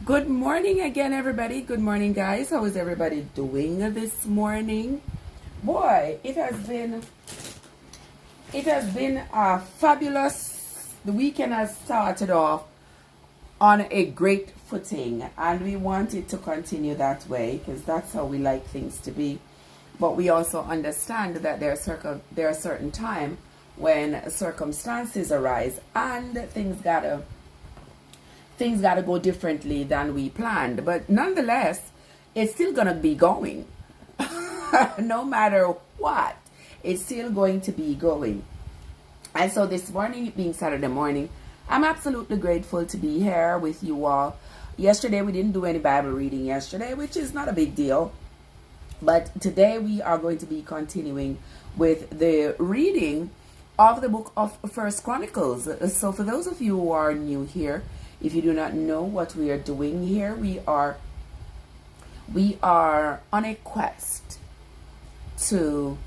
Good morning again, everybody. Good morning, guys. How is everybody doing this morning? Boy, it has been a fabulous. The weekend has started off on a great footing, and we want it to continue that way because that's how we like things to be. But we also understand that there are certain time when circumstances arise and things gotta go differently than we planned. But nonetheless, it's still gonna be going. No matter what, it's still going to be going. And so this morning, it being Saturday morning, I'm absolutely grateful to be here with you all. Yesterday, we didn't do any Bible reading yesterday, which is not a big deal. But today, we are going to be continuing with the reading of the book of 1Chronicles. So for those of you who are new here, if you do not know what we are doing here, we are on a quest to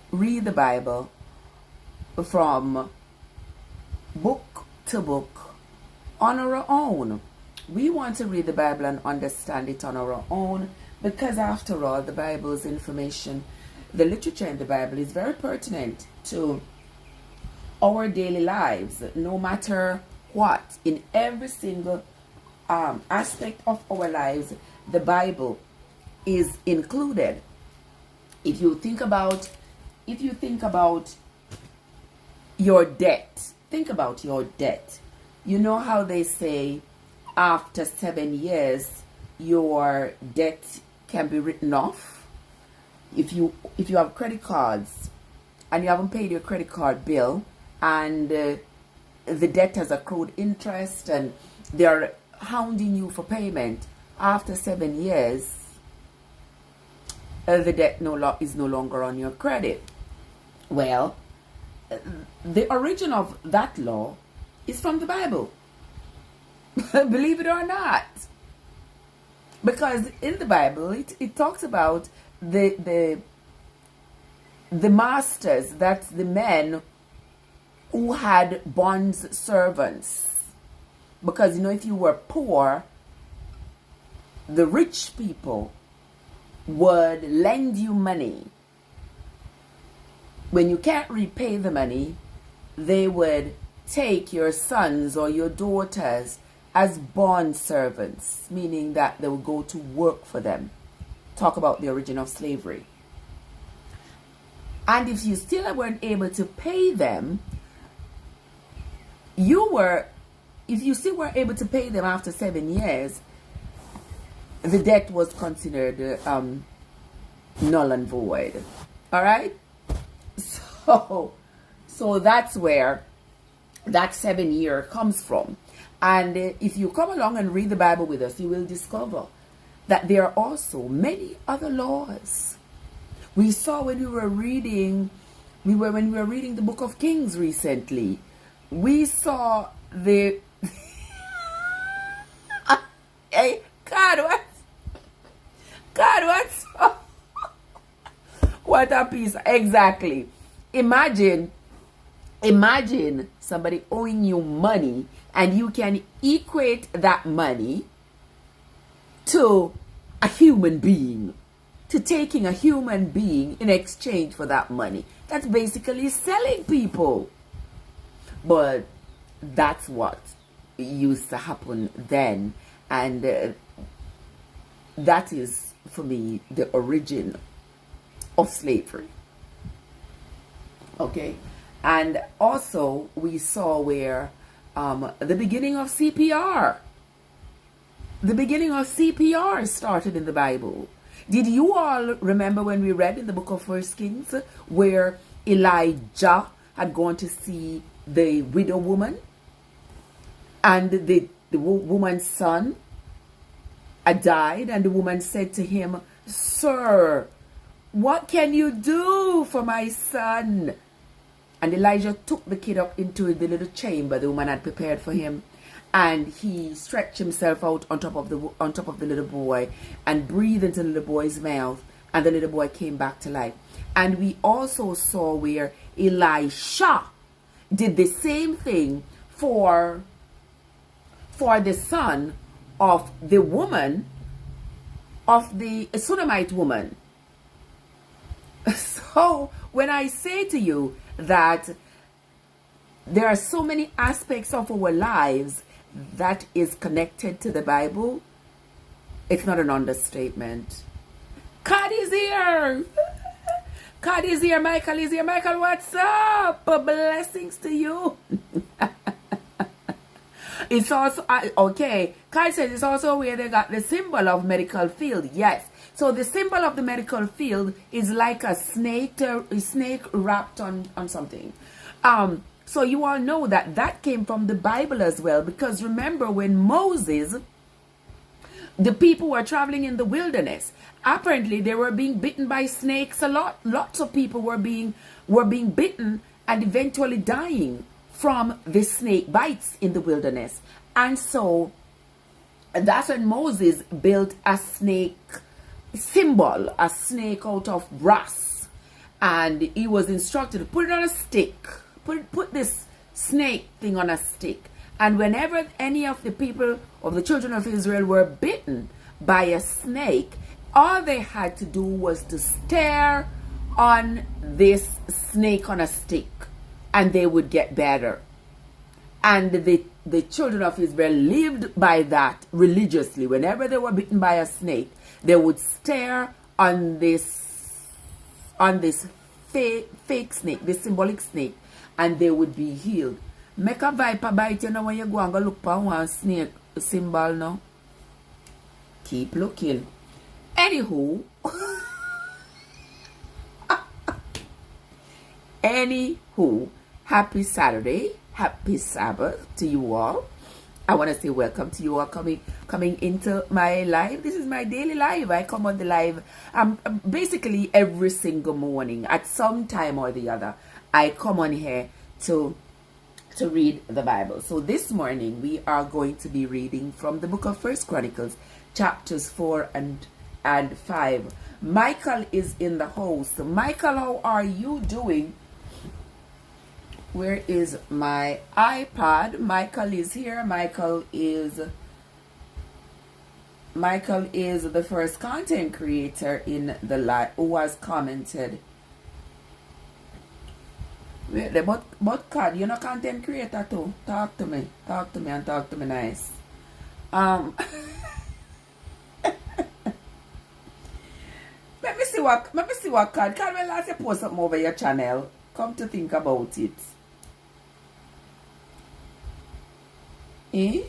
read the Bible from book to book on our own. We want to read the Bible and understand it on our own because after all, the Bible's information, the literature in the Bible is very pertinent to our daily lives, no matter what. In every single aspect of our lives, the Bible is included. If you think about your debt, think about your debt. You know how they say after 7 years your debt can be written off. If you have credit cards and you haven't paid your credit card bill, and the debt has accrued interest and they're hounding you for payment, after 7 years, the debt is no longer on your credit. Well, the origin of that law is from the Bible. Believe it or not. Because in the Bible, it talks about the masters, that's the men who had bond servants. Because, if you were poor, the rich people would lend you money. When you can't repay the money, they would take your sons or your daughters as bond servants, meaning that they would go to work for them. Talk about the origin of slavery. And if you still weren't able to pay them, if you still were able to pay them after 7 years, the debt was considered null and void. All right? So that's where that 7 year comes from. And if you come along and read the Bible with us, you will discover that there are also many other laws. We saw when we were reading the book of Kings recently, we saw the hey, God, what? What a piece. Exactly. Imagine somebody owing you money and you can equate that money to a human being, to taking a human being in exchange for that money. That's basically selling people. But that's what used to happen then. And that is, for me, the origin of slavery. Okay? And also, we saw where the beginning of CPR. The beginning of CPR started in the Bible. Did you all remember when we read in the book of 1 Kings where Elijah had gone to see the widow woman and the woman's son had died, and the woman said to him, "Sir, what can you do for my son?" And Elijah took the kid up into the little chamber the woman had prepared for him, and he stretched himself out on top of the little boy and breathed into the little boy's mouth, and the little boy came back to life. And we also saw where Elisha did the same thing for for the son of the woman, of the Sunamite woman. So when I say to you that there are so many aspects of our lives that is connected to the Bible, it's not an understatement. God is here. God is here. Michael is here. Michael, what's up? Blessings to you. It's also, okay, Kai says it's also where they got the symbol of medical field. Yes. So the symbol of the medical field is like a snake wrapped on something. So you all know that that came from the Bible as well, because remember when Moses, the people were traveling in the wilderness, apparently they were being bitten by snakes a lot. Lots of people were being bitten and eventually dying from the snake bites in the wilderness. And so that's when Moses built a snake symbol, a snake out of brass, and he was instructed to put it on a stick, put this snake thing on a stick, and whenever any of the people of the children of Israel were bitten by a snake, all they had to do was to stare on this snake on a stick, and they would get better. And the children of Israel lived by that religiously. Whenever they were bitten by a snake, they would stare on this fake snake, this symbolic snake, and they would be healed. Make a viper bite you know when you go and go look for one snake symbol now. Keep looking. Anywho, happy Saturday, happy Sabbath to you all. I want to say welcome to you all coming into my live. This is my daily live. I come on the live basically every single morning at some time or the other. I come on here to read the Bible. So this morning we are going to be reading from the book of 1Chronicles, chapters 4 and 5. Michael is in the house. Michael, how are you doing? Where is my iPad? Michael is here. Michael is the first content creator in the live who has commented. Wait, but God, you're not content creator too. Talk to me and talk to me nice. Let me see what God. Can we last you post something over your channel? Come to think about it. Eh?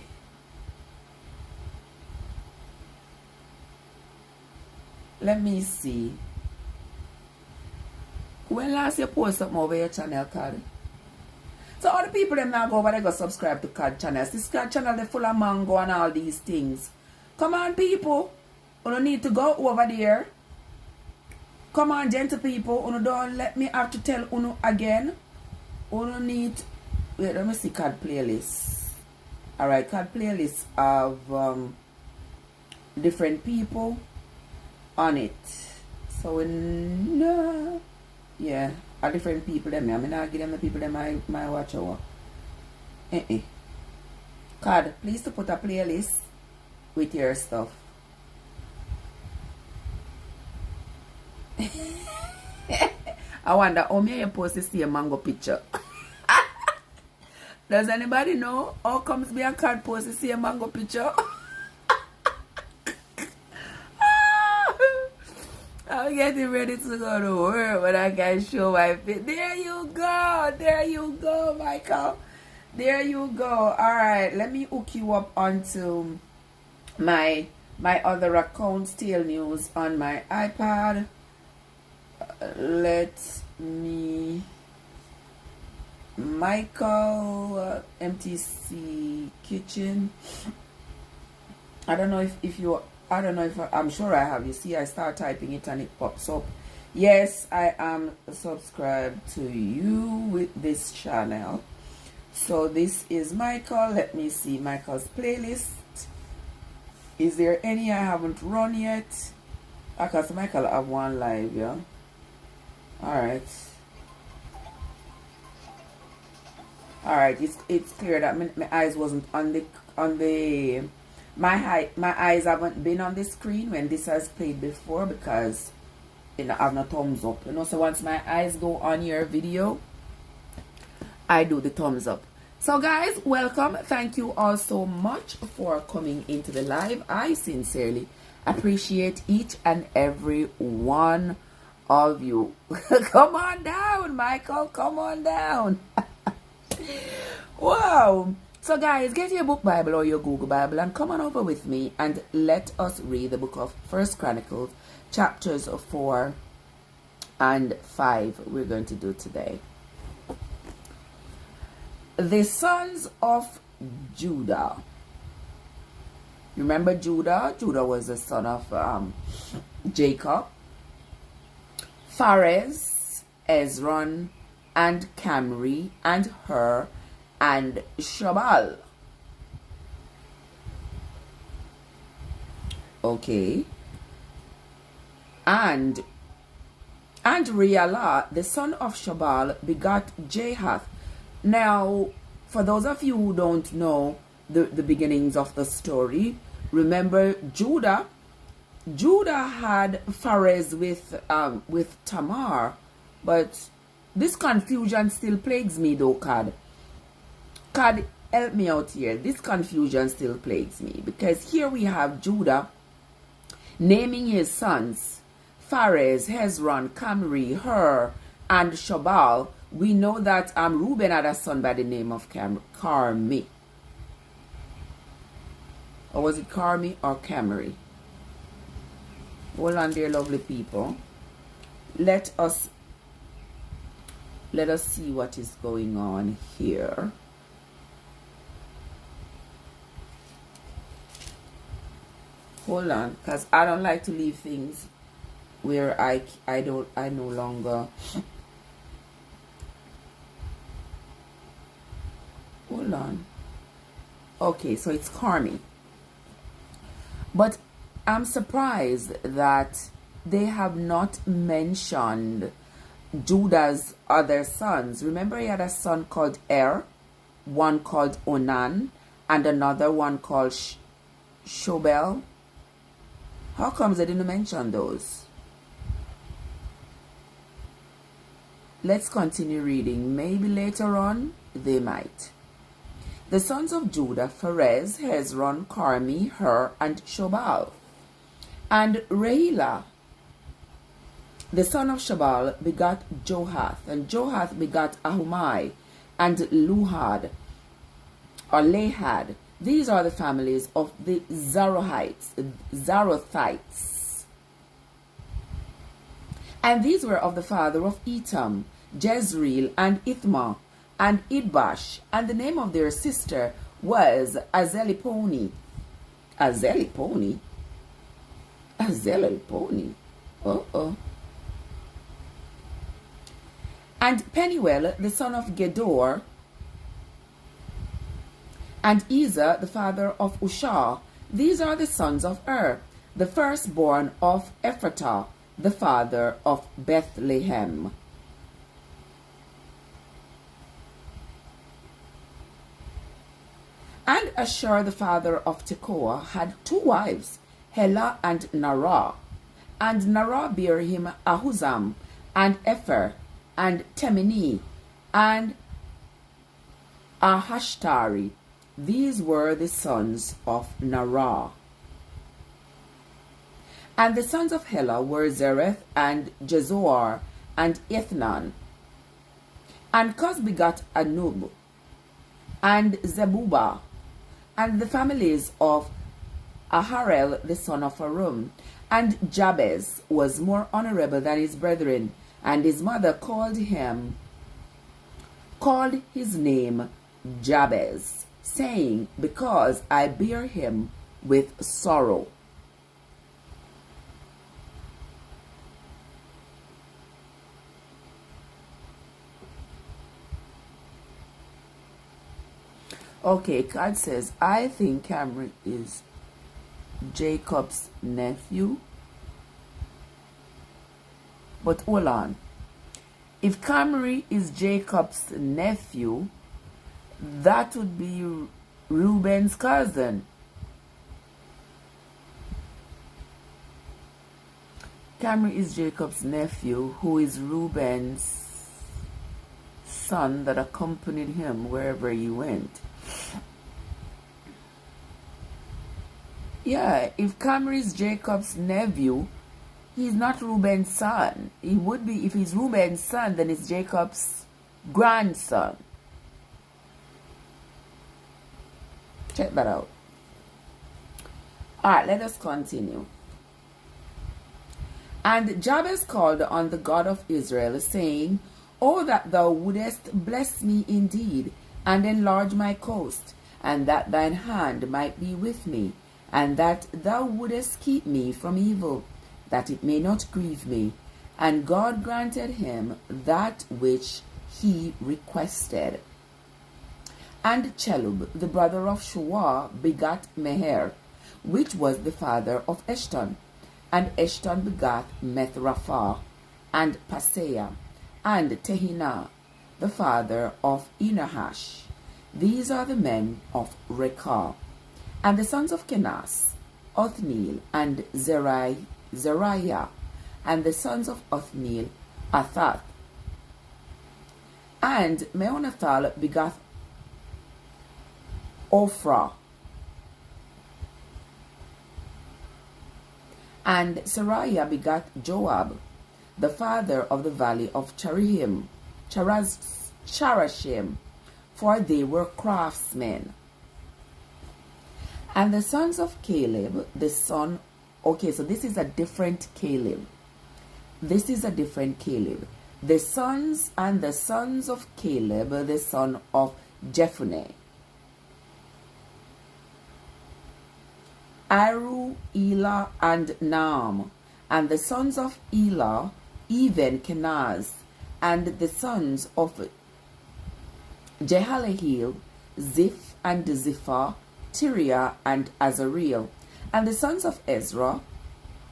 Let me see. When last you post something over your channel, Card? So all the people them now go over there go subscribe to Card channels. This Card channel they full of mango and all these things. Come on, people. You don't need to go over there. Come on, gentle people. You don't let me have to tell you again. You don't need. Wait, let me see Card playlist. Alright, Card playlist of different people on it. So yeah, a different people them. I mean I give them the people them my watch over. Card, please to put a playlist with your stuff. I wonder how many you post to see a mango picture. Does anybody know how comes me a card post to see a mango picture? I'm getting ready to go to work, but I can show my face. There you go, Michael. There you go. All right, let me hook you up onto my other account, Steel News, on my iPad. Let me. Michael MTC Kitchen. I don't know if you. I don't know if I'm sure I have. You see, I start typing it and it pops up. Yes, I am subscribed to you with this channel. So this is Michael. Let me see Michael's playlist. Is there any I haven't run yet? Because Michael have one live, yeah. Alright. Alright, it's clear that my eyes wasn't on my eyes haven't been on the screen when this has played before, because I have no thumbs up. So once my eyes go on your video, I do the thumbs up. So guys, welcome. Thank you all so much for coming into the live. I sincerely appreciate each and every one of you. Come on down, Michael. Come on down. Wow. So guys, get your book Bible or your Google Bible and come on over with me and let us read the book of 1 Chronicles, chapters 4 and 5 we're going to do today. The sons of Judah. Remember Judah? Judah was the son of Jacob. Pharez, Ezron, and Camri, and Hur, and Shobal. Okay. And Reala, the son of Shobal, begot Jahath. Now, for those of you who don't know the beginnings of the story, remember Judah had Pharez with Tamar, but this confusion still plagues me though, Cad. Cad, help me out here. This confusion still plagues me, because here we have Judah naming his sons Pharez, Hezron, Camri, Hur, and Shobal. We know that Reuben had a son by the name of Carmi. Or was it Carmi or Camri? Hold on there, lovely people. Let us see what is going on here. Hold on, because I don't like to leave things where I no longer. Hold on. Okay, so it's Carmi. But I'm surprised that they have not mentioned Judah's other sons. Remember, he had a son called one called Onan, and another one called Shobel. How comes they didn't mention those? Let's continue reading. Maybe later on they might. The sons of Judah, Pharez, Hezron, Carmi, Hur, and Shobal. And Reila, the son of Shobal, begot Johath, and Johath begot Ahumai, and Luhad, or Lahad. These are the families of the Zarothites. And these were of the father of Etam, Jezreel, and Ithma, and Idbash, and the name of their sister was Azeliponi. Azeliponi? Azeliponi. And Penuel, the son of Gedor, and Ezer, the father of Ushah. These are the sons of the firstborn of Ephratah, the father of Bethlehem. And Ashur, the father of Tekoa, had 2 wives, Helah and Narah. And Narah bare him Ahuzam, and Epher, and Temini, and Ahashtari. These were the sons of Narah. And the sons of Helah were Zereth, and Jezoar, and Ethnan. And Cus begot Anub, and Zebubah, and the families of Aharel, the son of Arum. And Jabez was more honorable than his brethren, and his mother called his name Jabez, saying, because I bear him with sorrow. Okay, God says, I think Cameron is Jacob's nephew. But hold on. If Camry is Jacob's nephew, that would be Reuben's cousin. Camry is Jacob's nephew, who is Reuben's son that accompanied him wherever he went. Yeah, if Camry is Jacob's nephew, he's not Reuben's son. He would be, if he's Reuben's son, then it's Jacob's grandson. Check that out. Alright, let us continue. And Jabez called on the God of Israel, saying, Oh, that thou wouldest bless me indeed, and enlarge my coast, and that thine hand might be with me, and that thou wouldest keep me from evil, that it may not grieve me. And God granted him that which he requested. And Chelub, the brother of Shuah, begat Meher, which was the father of Eshton. And Eshton begat Methraphah, and Paseah, and Tehinah, the father of Enahash. These are the men of Rekah. And the sons of Kenas, Othniel, and Zeriah, and the sons of Othniel, Athath. And Meonathal begat Ophrah. And Sariah begat Joab, the father of the valley of Charashim, for they were craftsmen. And the sons of Caleb, the son, okay, so this is a different Caleb. This is a different Caleb. The sons of Caleb, the son of Jephunneh. Aru, Elah, and Naam. And the sons of Elah, even Kenaz. And the sons of Jehalelel, Ziph and Ziphah, Tiriah and Azareel. And the sons of Ezra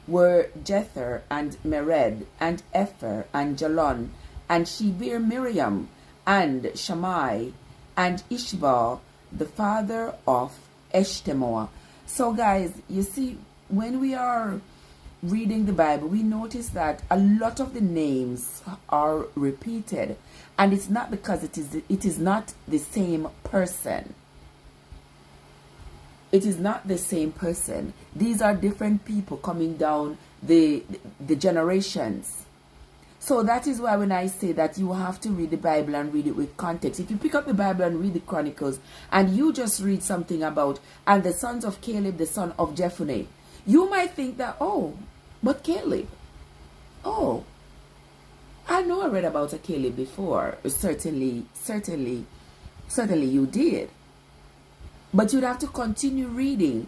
were Jether and Mered and Epher and Jalon. And she bare Miriam and Shammai and Ishbah, the father of Eshtemoa. So guys, you see, when we are reading the Bible, we notice that a lot of the names are repeated, and it's not because it is not the same person. It is not the same person. These are different people coming down the generations. So that is why when I say that you have to read the Bible and read it with context. If you pick up the Bible and read the Chronicles and you just read something about, and the sons of Caleb, the son of Jephunneh, you might think that, oh, but Caleb, oh, I know I read about a Caleb before. Certainly you did. But you'd have to continue reading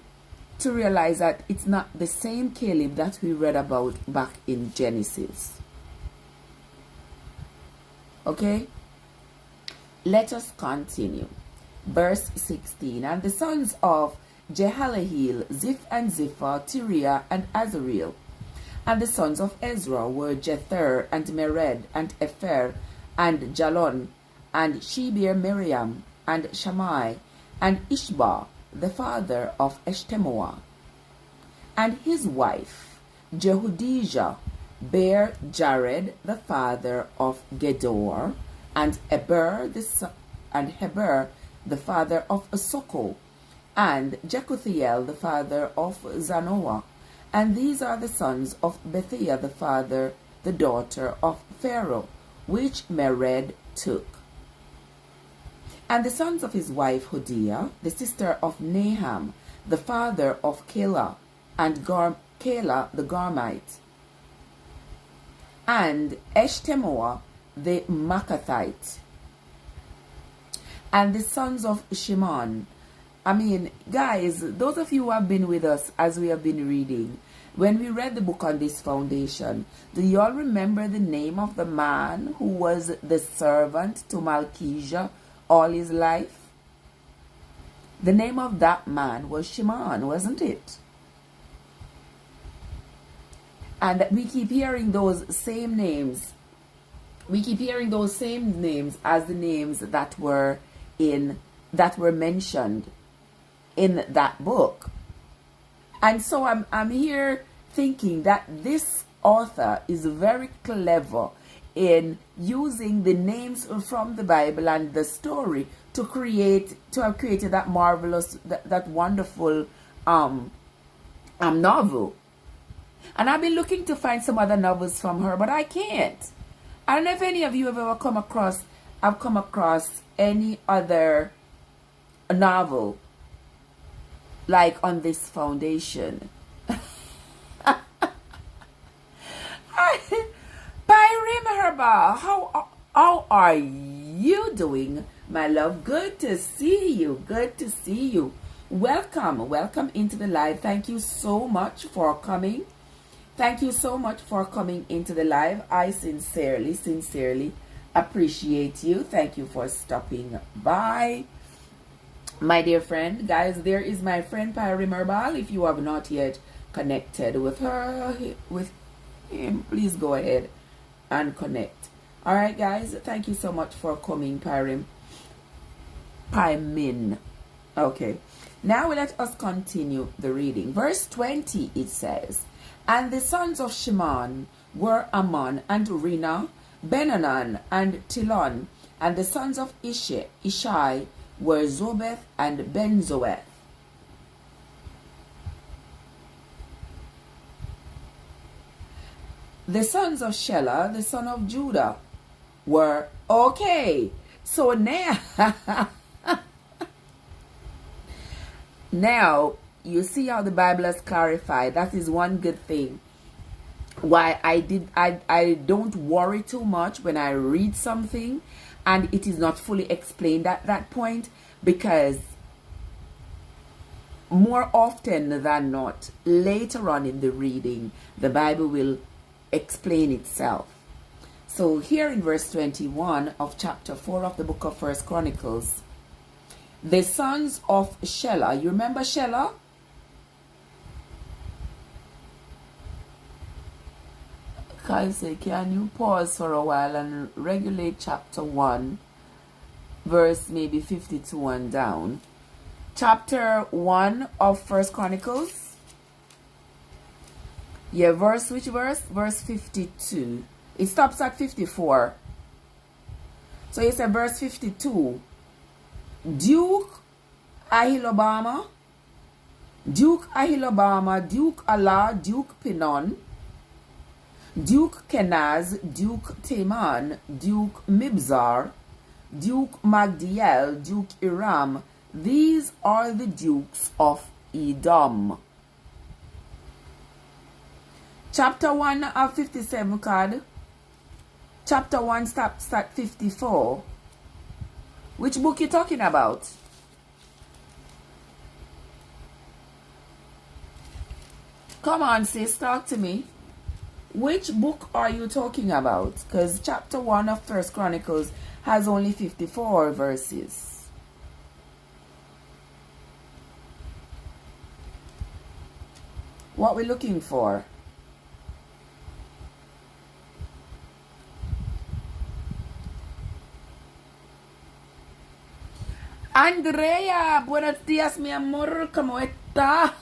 to realize that it's not the same Caleb that we read about back in Genesis. Okay, let us continue. Verse 16. And the sons of Jehalelel, Ziph and Ziphah, Tiriah and Azareel. And the sons of Ezra were Jether and Mered and Epher and Jalon. And she bare Miriam and Shammai and Ishbah, the father of Eshtemoa. And his wife Jehudijah bare Jared, the father of Gedor, and Heber, the father of Soko, and Jekuthiel, the father of Zanoah. And these are the sons of Bethiah, the daughter of Pharaoh, which Mered took. And the sons of his wife Hodiah, the sister of Naham, the father of Keilah, and Keilah the Garmite, and Eshtemoa the Makathite. And the sons of Shimon. I mean, guys, those of you who have been with us as we have been reading, when we read the book on this foundation, do you all remember the name of the man who was the servant to Malchijah all his life? The name of that man was Shimon, wasn't it? And we keep hearing those same names. We keep hearing those same names as the names that were mentioned in that book. And so I'm here thinking that this author is very clever in using the names from the Bible and the story to have created that marvelous, that wonderful novel. And I've been looking to find some other novels from her, but I can't. I don't know if any of you have ever come across any other novel like on this foundation. Pyrim Herba, how are you doing, my love? Good to see you. Good to see you. Welcome into the live. Thank you so much for coming. Thank you so much for coming into the live. I sincerely appreciate you. Thank you for stopping by. My dear friend, guys, there is my friend Pyrim Herbal. If you have not yet connected with him, please go ahead and connect. All right, guys, thank you so much for coming, Pyrim. Pymin. Okay, now let us continue the reading. Verse 20, it says, and the sons of Shimon were Ammon and Rina, Benanan and Tilon, and the sons of Ishai were Zobeth and Benzoeth. The sons of Shelah, the son of Judah, were okay. So now, now you see how the Bible has clarified. That is one good thing. Why I don't worry too much when I read something and it is not fully explained at that point, because more often than not, later on in the reading, the Bible will explain itself. So here in verse 21 of chapter 4 of the book of 1Chronicles, the sons of Shelah, you remember Shelah? I say, can you pause for a while and regulate chapter 1, verse maybe 52 and down? Chapter 1 of 1Chronicles. Yeah, which verse? Verse 52. It stops at 54. So you say verse 52. Duke Ahilobama, Duke Allah, Duke Pinon, Duke Kenaz, Duke Teman, Duke Mibzar, Duke Magdiel, Duke Iram. These are the dukes of Edom. Chapter 1 of 57 card. Chapter 1 stops at 54. Which book you talking about? Come on, sis, talk to me. Which book are you talking about? Because chapter 1 of 1Chronicles has only 54 verses. What we looking for? Andrea, buenos días, mi amor, ¿cómo está?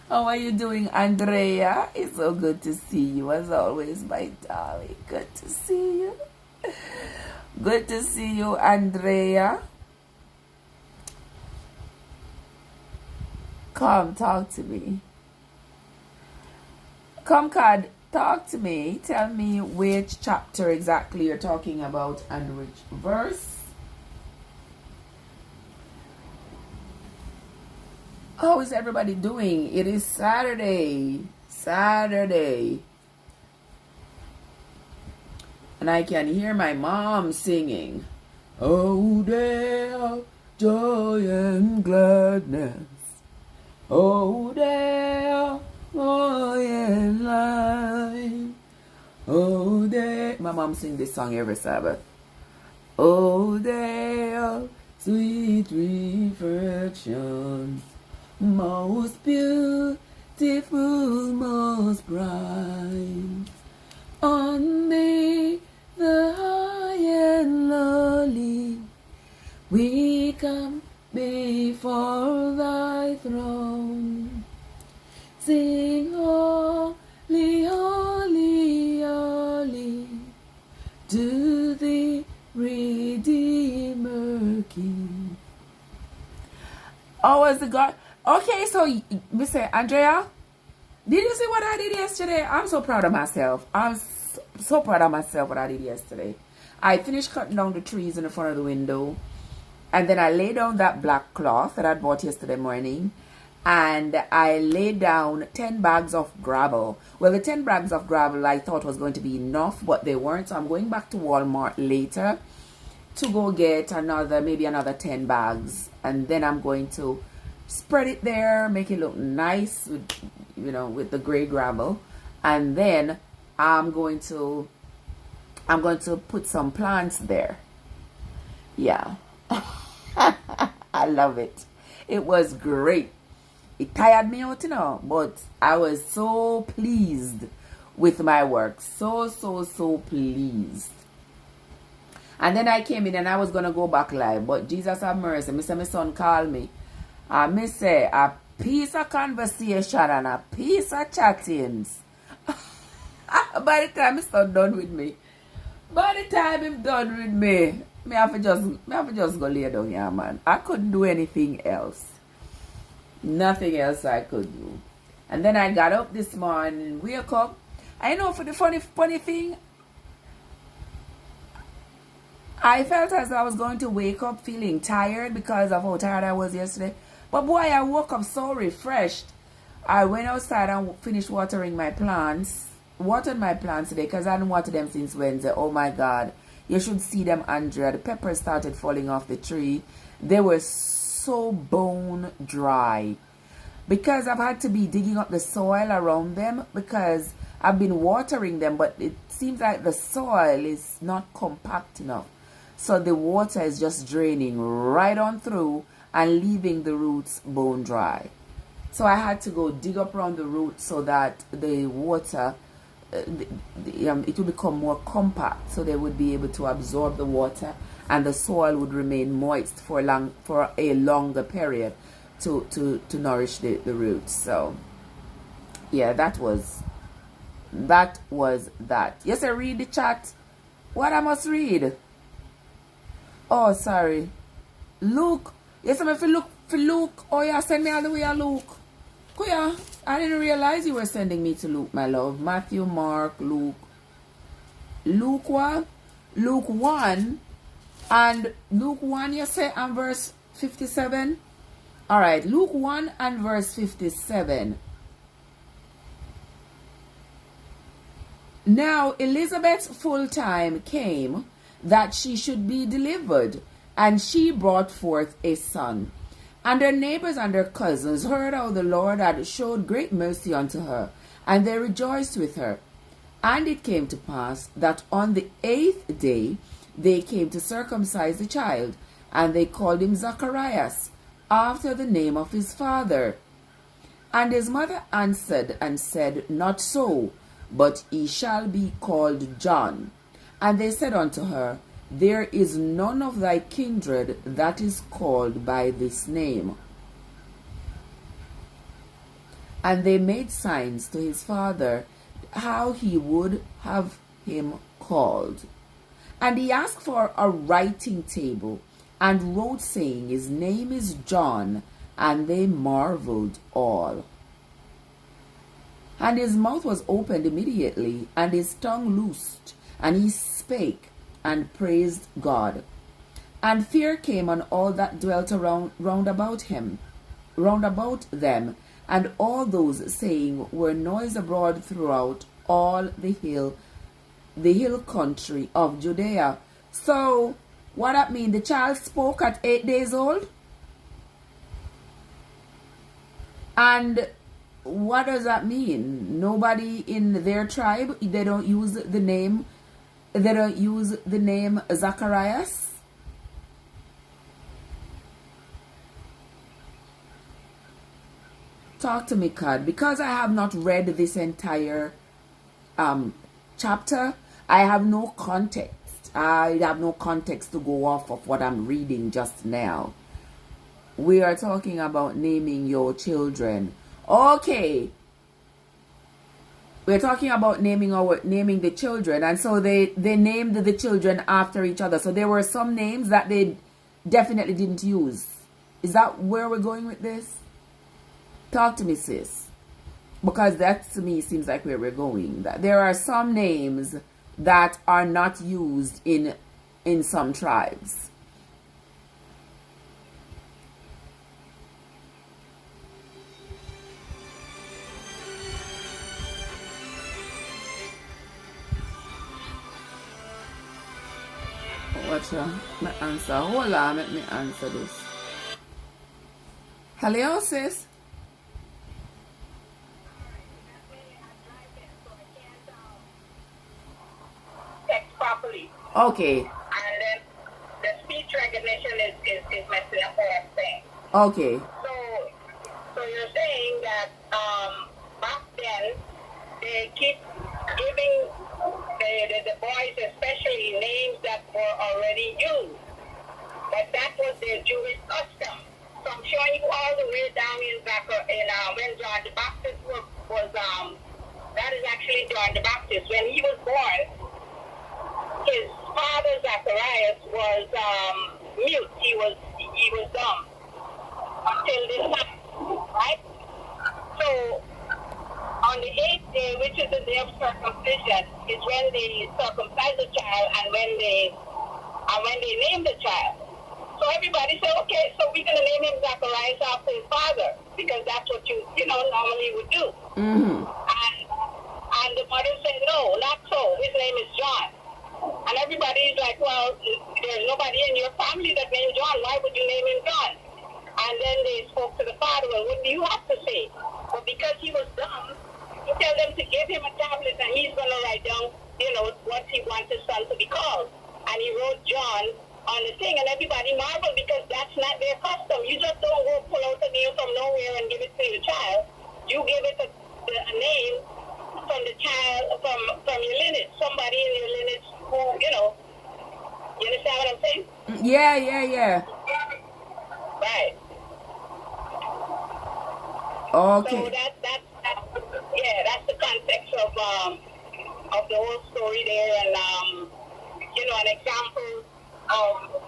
How are you doing, Andrea? It's so good to see you, as always, my darling. Good to see you. Good to see you, Andrea. Come, talk to me. Come, Cad, talk to me. Tell me which chapter exactly you're talking about and which verse. How is everybody doing? It is Saturday. And I can hear my mom singing. Oh, there, joy and gladness. Oh, there, joy and life. Oh, there. My mom sings this song every Sabbath. Oh, there, sweet reflection. Most beautiful, most bright, on me the high and lowly, we come before before thy throne. Sing holy, holy, holy, to the Redeemer King. Oh, was the God? Okay, so Mr. Andrea, did you see what I did yesterday? I'm so proud of myself. I'm so proud of myself what I did yesterday. I finished cutting down the trees in the front of the window, and then I laid down that black cloth that I bought yesterday morning, and I laid down 10 bags of gravel. Well, the 10 bags of gravel I thought was going to be enough, but they weren't, so I'm going back to Walmart later to go get maybe another 10 bags, and then I'm going to spread it there, make it look nice with, with the gray gravel, and then I'm going to put some plants there. Yeah. I love it. It was great. It tired me out, but I was so pleased with my work. So pleased. And then I came in and I was going to go back live, but Jesus have mercy. My son called me. And me say, a piece of conversation and a piece of chattings. By the time my son done with me, me have to just go lay down here, man. I couldn't do anything else. Nothing else I could do. And then I got up this morning, wake up. I know, for the funny thing, I felt as though I was going to wake up feeling tired because of how tired I was yesterday. But boy, I woke up so refreshed. I went outside and finished watering my plants. Watered my plants today because I hadn't watered them since Wednesday. Oh my God. You should see them, Andrea. The peppers started falling off the tree. They were so bone dry. Because I've had to be digging up the soil around them because I've been watering them, but it seems like the soil is not compact enough. So the water is just draining right on through and leaving the roots bone dry. So I had to go dig up around the roots so that the water, it would become more compact, so they would be able to absorb the water and the soil would remain moist for a longer period to nourish the roots. So yeah, that was that. Yes, I read the chat. What I must read? Oh, sorry. Luke. Yes, I'm if you look for Luke. Oh yeah, send me all the way to Luke. Oh yeah, I didn't realize you were sending me to Luke, my love. Matthew, Mark, Luke. Luke what? Luke 1. And Luke 1, you say, and verse 57? Alright, Luke 1 and verse 57. Now Elizabeth's full time came that she should be delivered, and she brought forth a son. And her neighbors and her cousins heard how the Lord had showed great mercy unto her, and they rejoiced with her. And it came to pass that on the 8th day they came to circumcise the child, and they called him Zacharias, after the name of his father. And his mother answered and said, Not so, but he shall be called John. And they said unto her, There is none of thy kindred that is called by this name. And they made signs to his father how he would have him called. And he asked for a writing table, and wrote, saying, His name is John. And they marveled all. And his mouth was opened immediately, and his tongue loosed, and he spake and praised God. And fear came on all that dwelt round about them, and all those saying were noised abroad throughout all the hill country of Judea. So, what that mean? The child spoke at 8 days old? And what does that mean? Nobody in their tribe, they don't use the name Zacharias? Talk to me, God, because I have not read this entire chapter. I have no context. I have no context to go off of what I'm reading just now. we are talking about naming your children. Okay. We're talking about naming the children, and so they named the children after each other. So there were some names that they definitely didn't use. Is that where we're going with this? Talk to me, sis. Because that to me seems like where we're going. That there are some names that are not used in some tribes. Watch my answer. Hold on, let me answer this. Hello, sis. Text properly. Okay. And then the speech recognition is messing up what I'm saying. Okay. So you're saying that back then they keep giving the boys especially names that were already used. But that was their Jewish custom. So I'm showing you all the way down in when John the Baptist was that is actually John the Baptist. When he was born, his father Zacharias was mute. He was dumb until this time, right? So on the 8th day, which is the day of circumcision, is when they circumcise the child and when they name the child. So everybody said, okay, so we're gonna name him Zacharias after his father because that's what you normally would do. Mm-hmm. And the mother said, no, not so. His name is John. And everybody's like, well, there's nobody in your family that named John. Why would you name him John? And then they spoke to the father, well, what do you have to say? But because he was dumb, he tell them to give him a tablet and he's going to write down, what he wants his son to be called. And he wrote John on the thing, and everybody marveled because that's not their custom. You just don't go pull out a name from nowhere and give it to your child. You give it a name from the child, from your lineage, somebody in your lineage who, you understand what I'm saying? Yeah. Right. Okay. So that's the context of the whole story there, and an example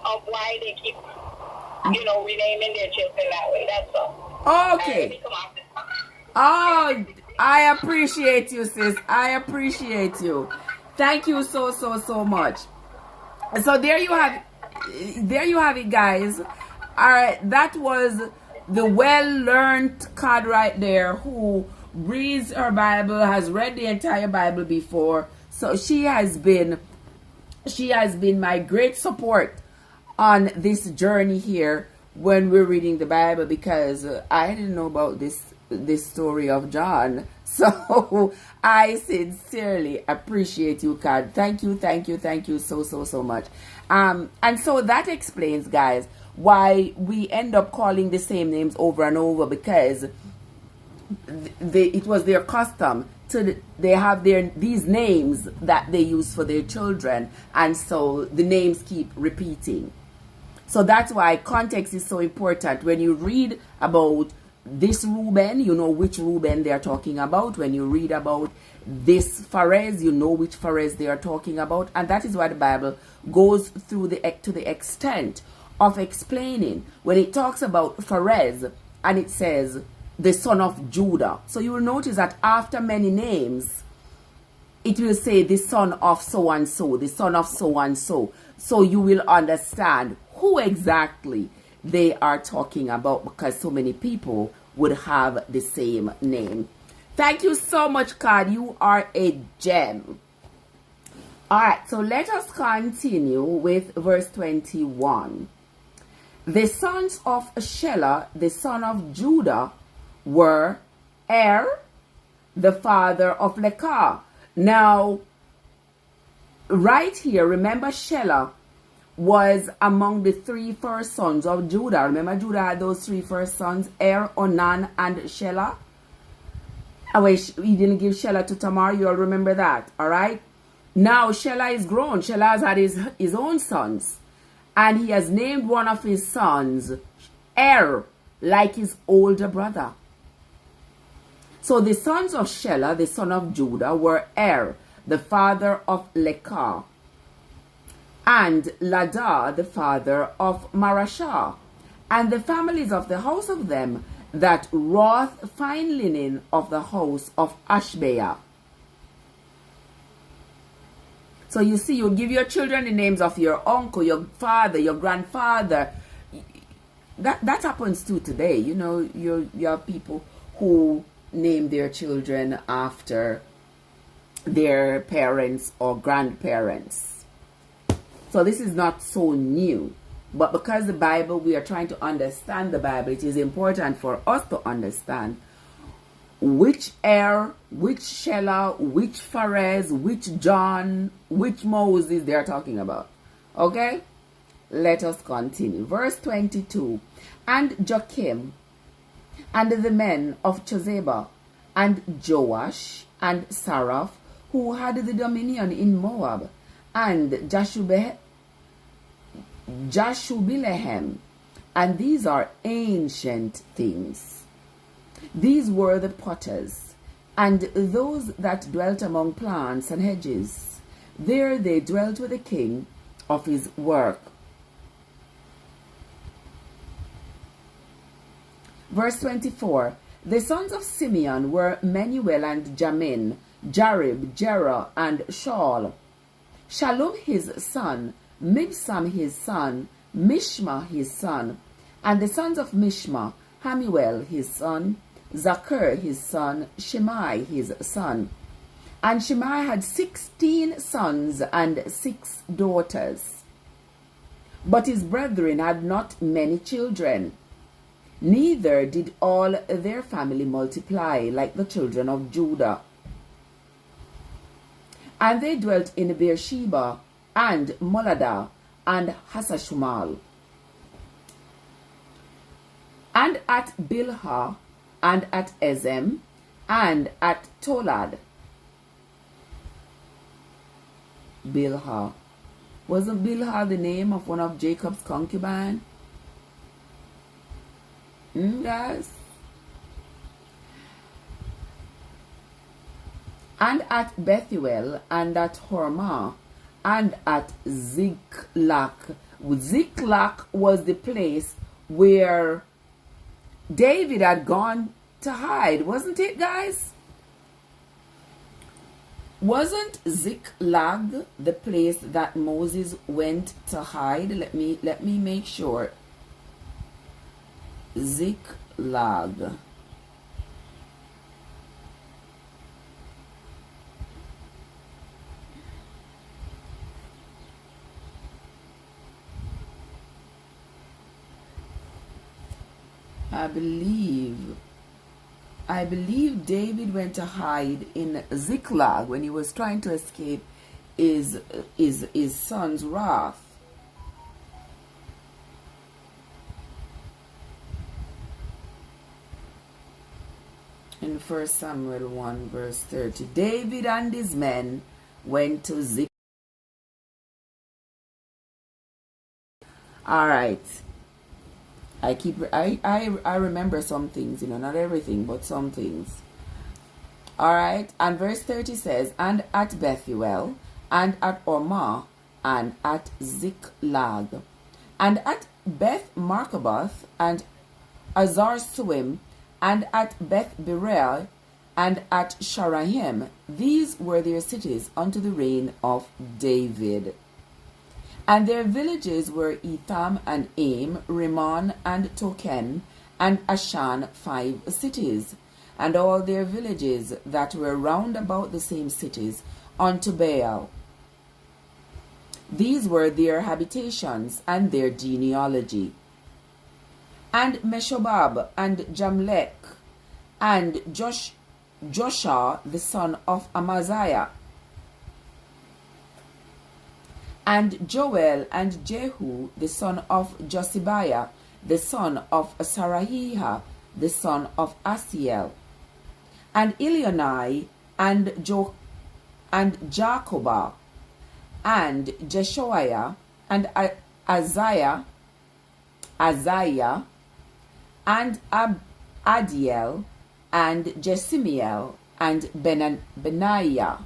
of why they keep renaming their children that way. That's all. Okay. Oh, I appreciate you, sis. I appreciate you. Thank you so much. So there you have it, guys. All right, that was the well-learned card right there who reads her Bible, has read the entire Bible before. So she has been my great support on this journey here when we're reading the Bible, because I didn't know about this story of John. So I sincerely appreciate you, Card. Thank you so much. And so that explains, guys, why we end up calling the same names over and over, because it was their custom they have these names that they use for their children, and so the names keep repeating. So that's why context is so important. When you read about this Reuben, you know which Reuben they are talking about. When you read about this Phares, you know which Phares they are talking about. And that is why the Bible goes through to the extent of explaining when it talks about Phares and it says the son of Judah. So you will notice that after many names, it will say the son of so and so, the son of so and so. So you will understand who exactly they are talking about, because so many people would have the same name. Thank you so much, God. You are a gem. All right, so let us continue with verse 21. The sons of Shelah, the son of Judah, were the father of Lekah. Now, right here, remember Shelah was among the 3 first sons of Judah. Remember Judah had those 3 first sons, Onan, and Shelah? He didn't give Shelah to Tamar. You all remember that, all right? Now Shelah is grown. Shelah has had his own sons. And he has named one of his sons heir like his older brother. So the sons of Shelah, the son of Judah, were Er, the father of Lekah, and Ladah, the father of Marashah, and the families of the house of them that wrought fine linen of the house of Ashbea. So you see, you give your children the names of your uncle, your father, your grandfather. That happens too today. You know, you have people who name their children after their parents or grandparents. So this is not so new. But because the Bible, we are trying to understand the Bible, it is important for us to understand which Er, which Shelah, which Pharez, which John, which Moses they are talking about. Okay? Let us continue. Verse 22. And Joachim, and the men of Chozeba, and Joash, and Saraph, who had the dominion in Moab, and Jashubilehem, and these are ancient things. These were the potters, and those that dwelt among plants and hedges. There they dwelt with the king of his work. Verse 24. The sons of Simeon were Menuel and Jamin, Jarib, Jerah, and Shaul. Shalom his son, Mibsam his son, Mishma his son, and the sons of Mishma, Hamuel his son, Zachar his son, Shimei his son. And Shimei had 16 sons and 6 daughters. But his brethren had not many children, neither did all their family multiply like the children of Judah. And they dwelt in Beersheba, and Moladah, and Hasashumal, and at Bilhah, and at Ezem, and at Tolad. Bilhah. Wasn't Bilhah the name of one of Jacob's concubines? Yes. And at Bethuel, and at Hormah, and at Ziklag. Ziklag was the place where David had gone to hide, wasn't it, guys? Wasn't Ziklag the place that Moses went to hide? Let me make sure. Ziklag. I believe David went to hide in Ziklag when he was trying to escape his son's wrath. In 1 Samuel 1 verse 30, David and his men went to Ziklag. All right. I remember some things, not everything, but some things. All right. And verse 30 says, and at Bethuel, and at Ormah, and at Ziklag, and at Beth Markaboth, and Azar Suim, and at Beth Berel, and at Sharahim. These were their cities unto the reign of David. And their villages were Etham and Aim, Rimmon and Token, and Ashan, 5 cities, and all their villages that were round about the same cities unto Baal. These were their habitations and their genealogy. And Meshobab and Jamlech, and Joshua the son of Amaziah, and Joel and Jehu the son of Josibiah, the son of Sarahiah, the son of Asiel, and Elionai and Jacobah, and Jeshoiah, and Azariah, and Adiel, and Jesimiel, and Benaiah.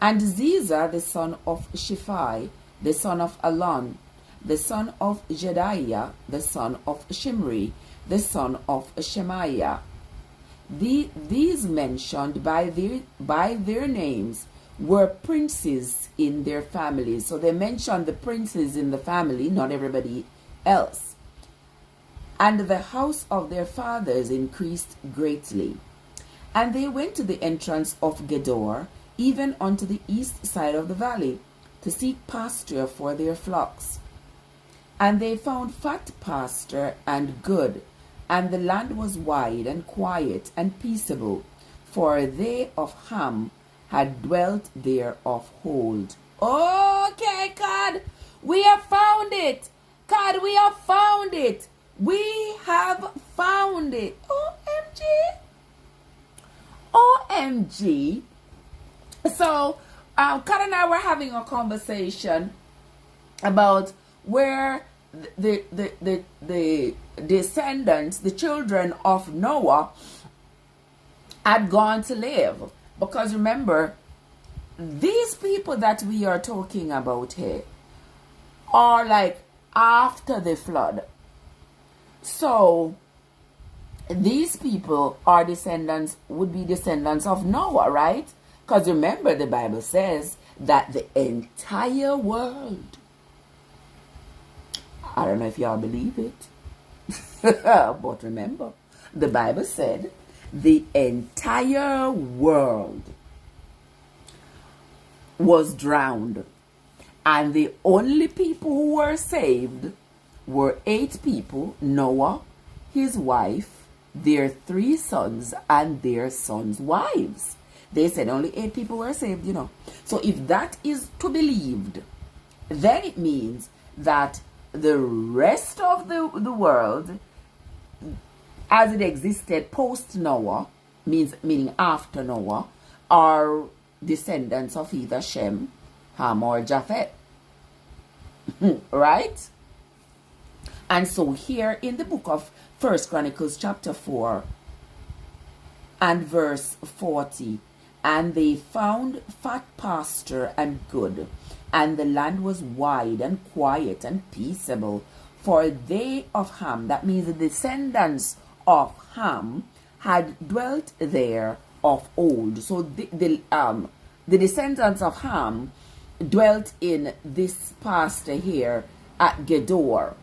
And Ziza, the son of Shiphi, the son of Alon, the son of Jedaiah, the son of Shimri, the son of Shemaiah. These mentioned by their names were princes in their families. So they mentioned the princes in the family, not everybody else. And the house of their fathers increased greatly. And they went to the entrance of Gedor, even unto the east side of the valley, to seek pasture for their flocks. And they found fat pasture and good, and the land was wide and quiet and peaceable, for they of Ham had dwelt there of old. Okay, God, we have found it. God, we have found it. We have found it. OMG. OMG. So, Kat and I were having a conversation about where the descendants, the children of Noah, had gone to live. Because remember, these people that we are talking about here are like after the flood. So, these people are descendants, would be descendants of Noah, right? Because remember, the Bible says that the entire world, I don't know if y'all believe it, but remember, the Bible said the entire world was drowned. And the only people who were saved were 8 people: Noah, his wife, their 3 sons, and their sons' wives. They said only 8 people were saved, So if that is to be believed, then it means that the rest of the world, as it existed post-Noah, meaning after Noah, are descendants of either Shem, Ham, or Japheth. Right? And so here in the book of 1 Chronicles chapter 4 and verse 40, and they found fat pasture and good, and the land was wide and quiet and peaceable, for they of Ham, that means the descendants of Ham, had dwelt there of old. So the descendants of Ham dwelt in this pasture here at Gedor.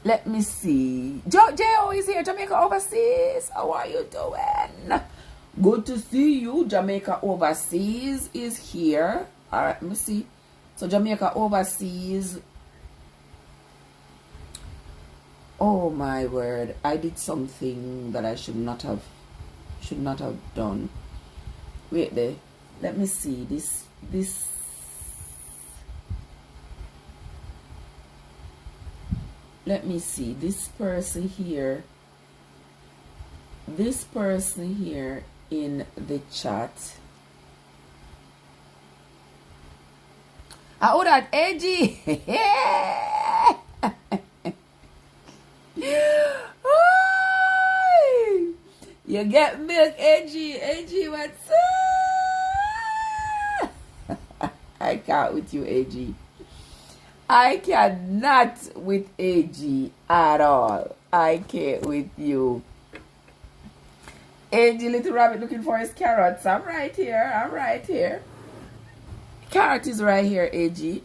Let me see. J.O. is here, Jamaica Overseas. How are you doing? Good to see you. Jamaica Overseas is here. All right, let me see. So Jamaica Overseas. Oh my word! I did something that I should not have done. Wait there. Let me see this. Let me see this person here. This person here in the chat. Oh, that edgy. You get milk, edgy, what's up? I can't with you, AG. I cannot with AG at all. I can't with you. AG, little rabbit looking for his carrots. I'm right here. Carrot is right here, AG.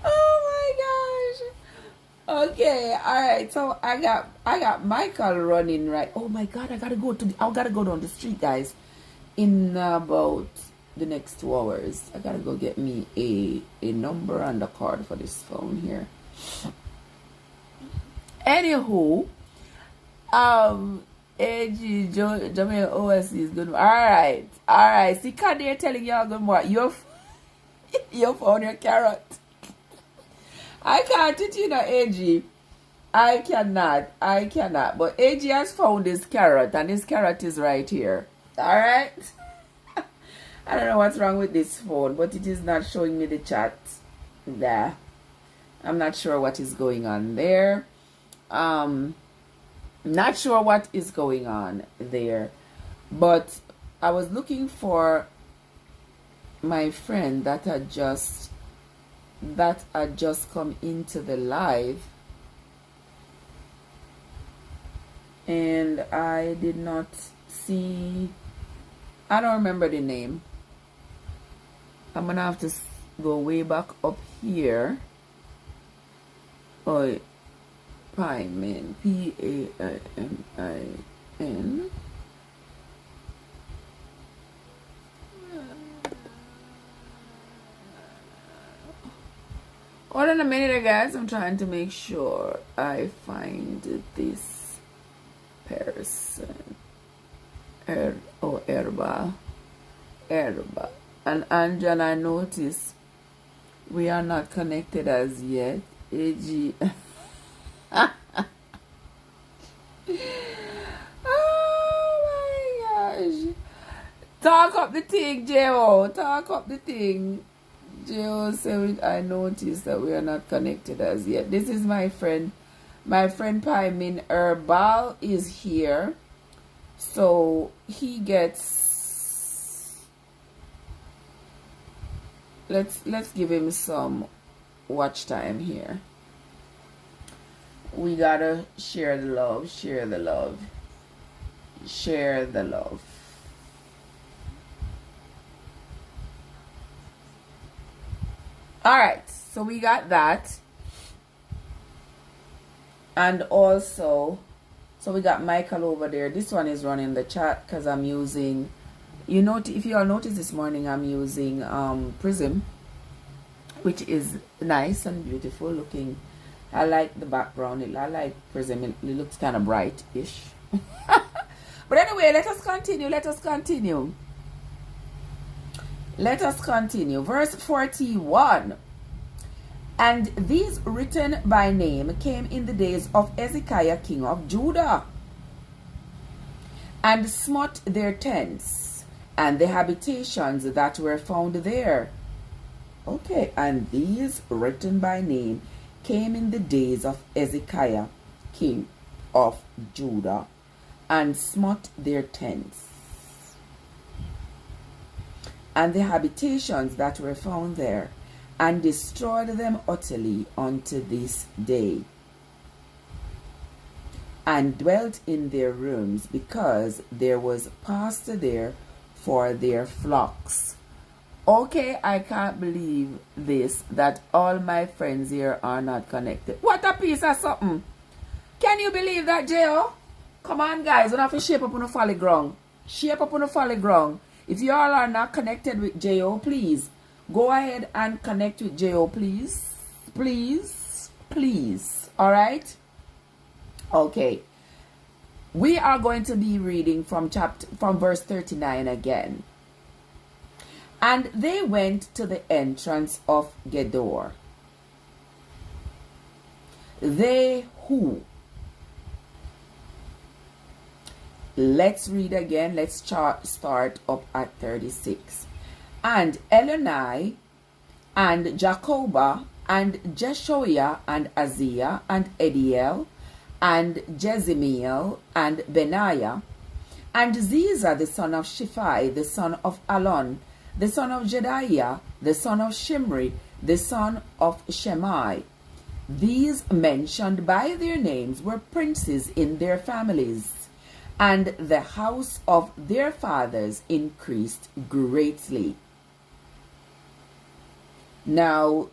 Oh my gosh. Okay, alright. So I got Michael running right. Oh my god, I gotta go down the street, guys. In about the next 2 hours. I gotta go get me a number and a card for this phone here. Anywho, AG Jamaica Overseas, good morning. Alright. See, they're telling y'all good morning. You found your carrot. I can't teach you, AG. I cannot. But AG has found his carrot, and his carrot is right here. Alright? I don't know what's wrong with this phone, but it is not showing me the chat. Yeah, I'm not sure what is going on there. Not sure what is going on there. But I was looking for my friend that had just come into the live, and I did not see. I don't remember the name. I'm gonna have to go way back up here. Oh, Paimin, Paimin. Hold on a minute, guys. I'm trying to make sure I find this person. Erba. And Angela, I notice we are not connected as yet. AG. Oh my gosh. Talk up the thing, J.O. Talk up the thing. J.O. said, I noticed that we are not connected as yet. This is my friend. My friend Paimin Herbal is here. So he gets... Let's give him some watch time here. We gotta share the love, share the love, share the love. All right, so we got that. And also, so we got Michael over there. This one is running the chat because I'm using, you know, if you all noticed this morning, I'm using Prism, which is nice and beautiful looking. I like the background. I like Prism. It looks kind of bright-ish. But anyway, let us continue. Let us continue. Let us continue. Verse 41. And these written by name came in the days of Hezekiah, king of Judah, and smote their tents and the habitations that were found there. Okay, and these written by name came in the days of Hezekiah, king of Judah, and smote their tents and the habitations that were found there, and destroyed them utterly unto this day, and dwelt in their rooms, because there was pasture there for their flocks. Okay, I can't believe this, that all my friends here are not connected. What a piece of something. Can you believe that, J.O.? Come on, guys. We have to shape up on the folly ground. Shape up on the folly ground. If you all are not connected with J.O., please, go ahead and connect with J.O., please. Please. Please. All right? Okay. We are going to be reading from verse 39 again. And they went to the entrance of Gedor. They who? Let's read again. Let's start up at 36. And Elonai, and Jacobah, and Jeshoiah, and Aziah, and Ediel, and Jezimiel, and Benaiah, and Ziza the son of Shiphi, the son of Alon, the son of Jedaiah, the son of Shimri, the son of Shemai. These mentioned by their names were princes in their families, and the house of their fathers increased greatly. Now,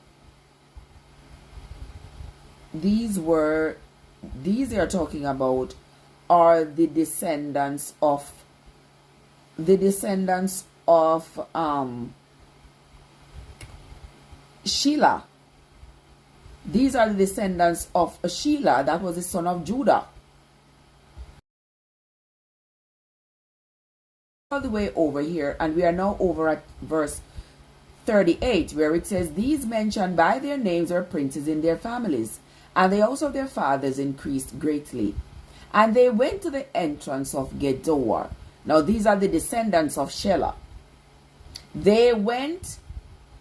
these are talking about are the descendants of Shelah. These are the descendants of Shelah, that was the son of Judah. All the way over here, and we are now over at verse 38, where it says, these mentioned by their names were princes in their families, and the house of their fathers increased greatly. And they went to the entrance of Gedor. Now these are the descendants of Shelah. They went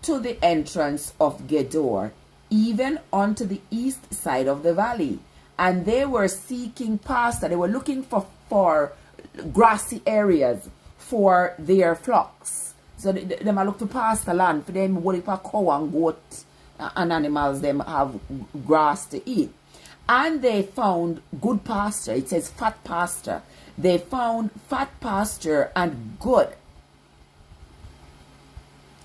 to the entrance of Gedor, even unto the east side of the valley. And they were seeking pasture. They were looking for grassy areas for their flocks. So they might look to pasture land for them, what if a cow and goat and animals them have grass to eat. And they found good pasture. It says fat pasture. They found fat pasture and good.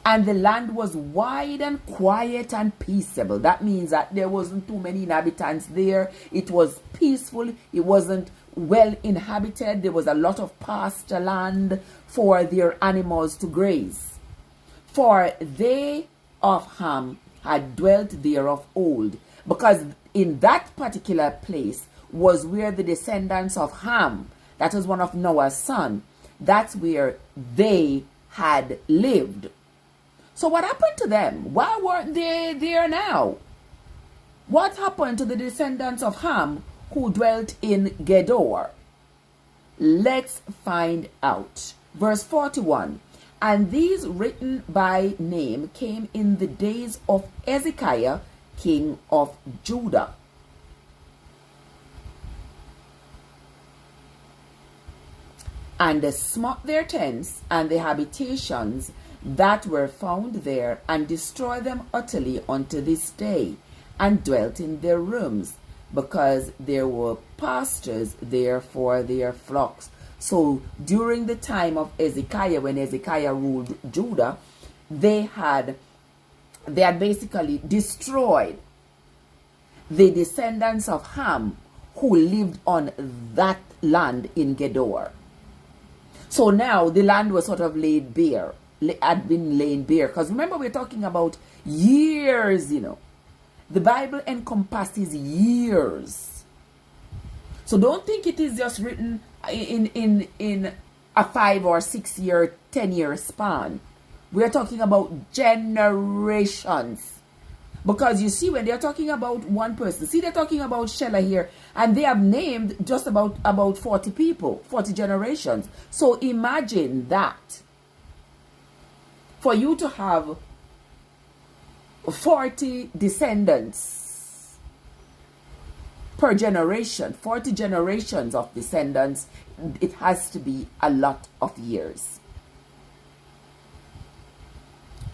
And the land was wide and quiet and peaceable. That means that there wasn't too many inhabitants there. It was peaceful. It wasn't well inhabited. There was a lot of pasture land for their animals to graze. For they of Ham had dwelt there of old. Because in that particular place was where the descendants of Ham, that was one of Noah's sons, that's where they had lived. So what happened to them? Why weren't they there now? What happened to the descendants of Ham who dwelt in Gedor? Let's find out. Verse 41. And these written by name came in the days of Hezekiah, king of Judah. And they smote their tents and the habitations that were found there, and destroyed them utterly unto this day, and dwelt in their rooms, because there were pastures there for their flocks. So during the time of Hezekiah, when Hezekiah ruled Judah, they had basically destroyed the descendants of Ham who lived on that land in Gedor. So now the land was sort of laid bare, had been laid bare. Because remember, we're talking about years, The Bible encompasses years. So don't think it is just written in a 5 or 6 year, 10-year span. We're talking about generations. Because you see, when they're talking about one person, see, they're talking about Shelah here, and they have named just about 40 people, 40 generations. So imagine that. For you to have 40 descendants per generation, 40 generations of descendants, it has to be a lot of years.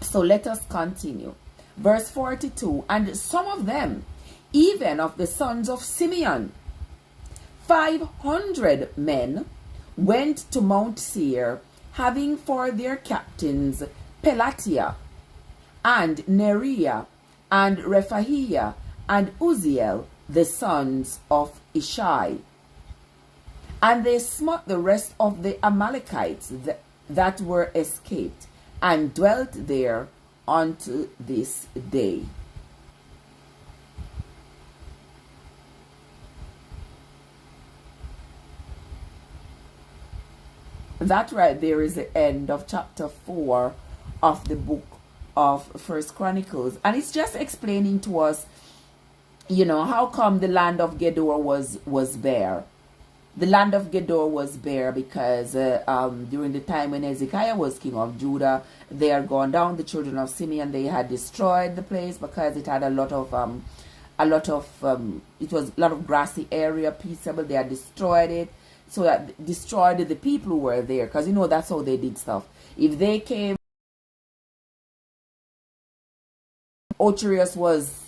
So let us continue. Verse 42, and some of them, even of the sons of Simeon, 500 men, went to Mount Seir, having for their captains Pelatiah, and Neriah, and Rephahiah, and Uzziel, the sons of Ishai. And they smote the rest of the Amalekites that were escaped, and dwelt there unto this day. That right there is the end of chapter 4 of the book of 1Chronicles. And it's just explaining to us, how come the land of Gedor was bare. The land of Gedor was bare because during the time when Hezekiah was king of Judah, they had gone down. The children of Simeon, they had destroyed the place because it had a lot of grassy area, peaceable. They had destroyed it, so that destroyed the people who were there, because that's how they did stuff. If they came, Ocherius was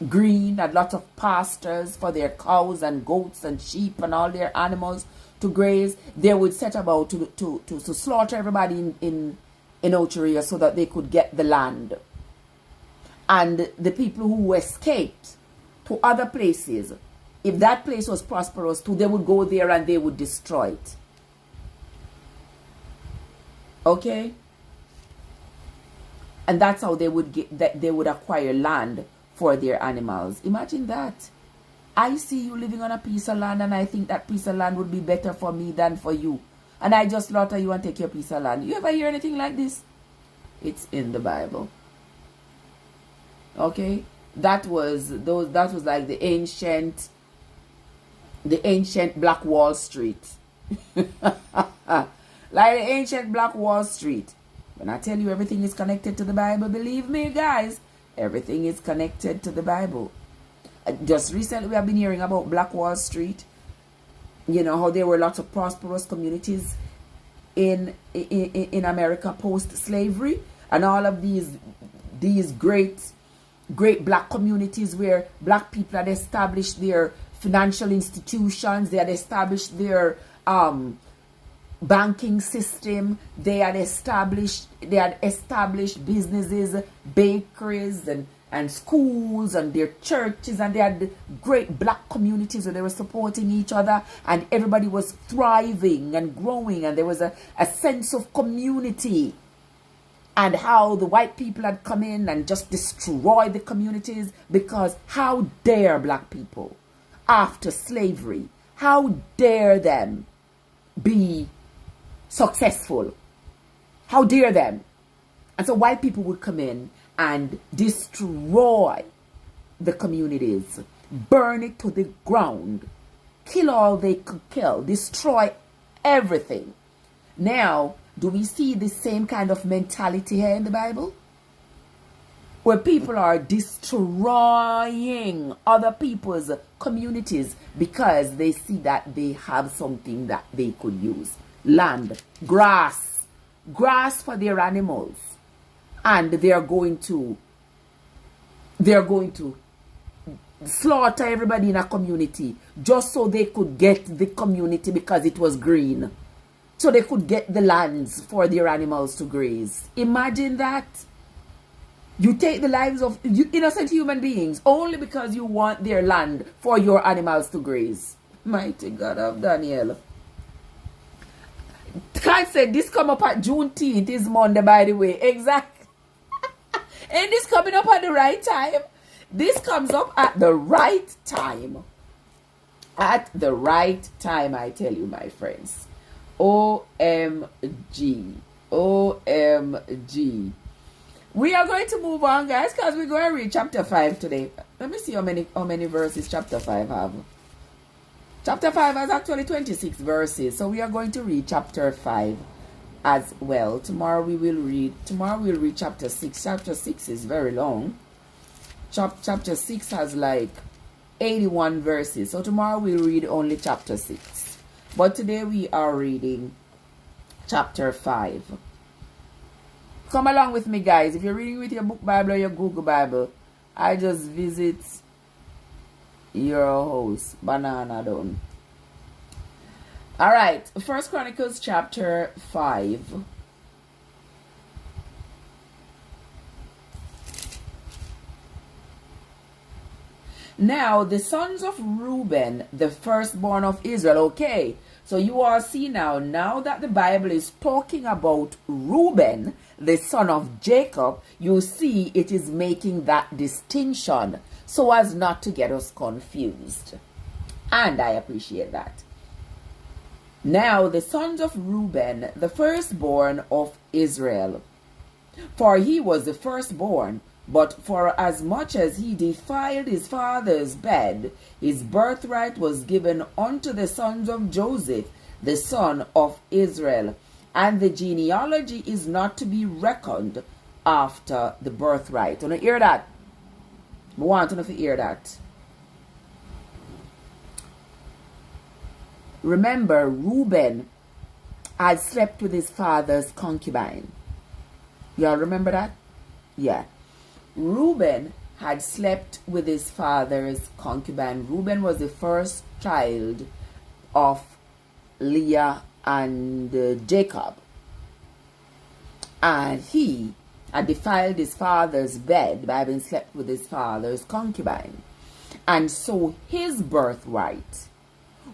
green, had lots of pastures for their cows and goats and sheep and all their animals to graze. They would set about to slaughter everybody in Ocherius so that they could get the land. And the people who escaped to other places, if that place was prosperous too, they would go there and they would destroy it. Okay? And that's how they would acquire land for their animals. Imagine that. I see you living on a piece of land, and I think that piece of land would be better for me than for you, and I just slaughter you and take your piece of land. You ever hear anything like this? It's in the Bible. Okay, that was like the ancient Black Wall Street. Like the ancient Black Wall Street, When I tell you everything is connected to the Bible, believe me, guys, everything is connected to the Bible. Just recently, we have been hearing about Black Wall Street. You know, how there were lots of prosperous communities in America post-slavery, and all of these great black communities where black people had established their financial institutions, they had established their banking system, they had established businesses, bakeries and schools and their churches, and they had great black communities where they were supporting each other, and everybody was thriving and growing, and there was a sense of community. And how the white people had come in and just destroyed the communities, because how dare black people after slavery, how dare them be successful? How dare them? And so white people would come in and destroy the communities, burn it to the ground, kill all they could kill, destroy everything. Now, do we see the same kind of mentality here in the Bible? Where people are destroying other people's communities because they see that they have something that they could use. Land, grass for their animals. And they're going to slaughter everybody in a community just so they could get the community because it was green. So they could get the lands for their animals to graze. Imagine that. You take the lives of innocent human beings only because you want their land for your animals to graze. Mighty God of Daniel. Can't say this come up at Juneteenth is Monday, by the way. Exactly. And this coming up at the right time. This comes up at the right time. At the right time, I tell you, my friends. OMG. OMG. We are going to move on, guys, because we're going to read chapter 5 today. Let me see how many verses chapter 5 have. Chapter 5 has actually 26 verses. So we are going to read chapter 5 as well. Tomorrow we'll read chapter 6. Chapter 6 is very long. Chapter 6 has like 81 verses. So tomorrow we'll read only chapter 6. But today we are reading chapter 5. Come along with me, guys. If you're reading with your book Bible or your Google Bible, I just visit your house, Banana Done. Alright, 1 Chronicles chapter 5. Now, the sons of Reuben, the firstborn of Israel. Okay, so you all see now that the Bible is talking about Reuben, the son of Jacob, you see it is making that distinction so as not to get us confused. And I appreciate that. Now, the sons of Reuben, the firstborn of Israel. For he was the firstborn, but for as much as he defiled his father's bed, his birthright was given unto the sons of Joseph, the son of Israel. And the genealogy is not to be reckoned after the birthright. Want to hear that? I want to hear that. Remember, Reuben had slept with his father's concubine. Y'all remember that? Yeah. Reuben had slept with his father's concubine. Reuben was the first child of Leah and Jacob. And he had defiled his father's bed by having slept with his father's concubine. And so his birthright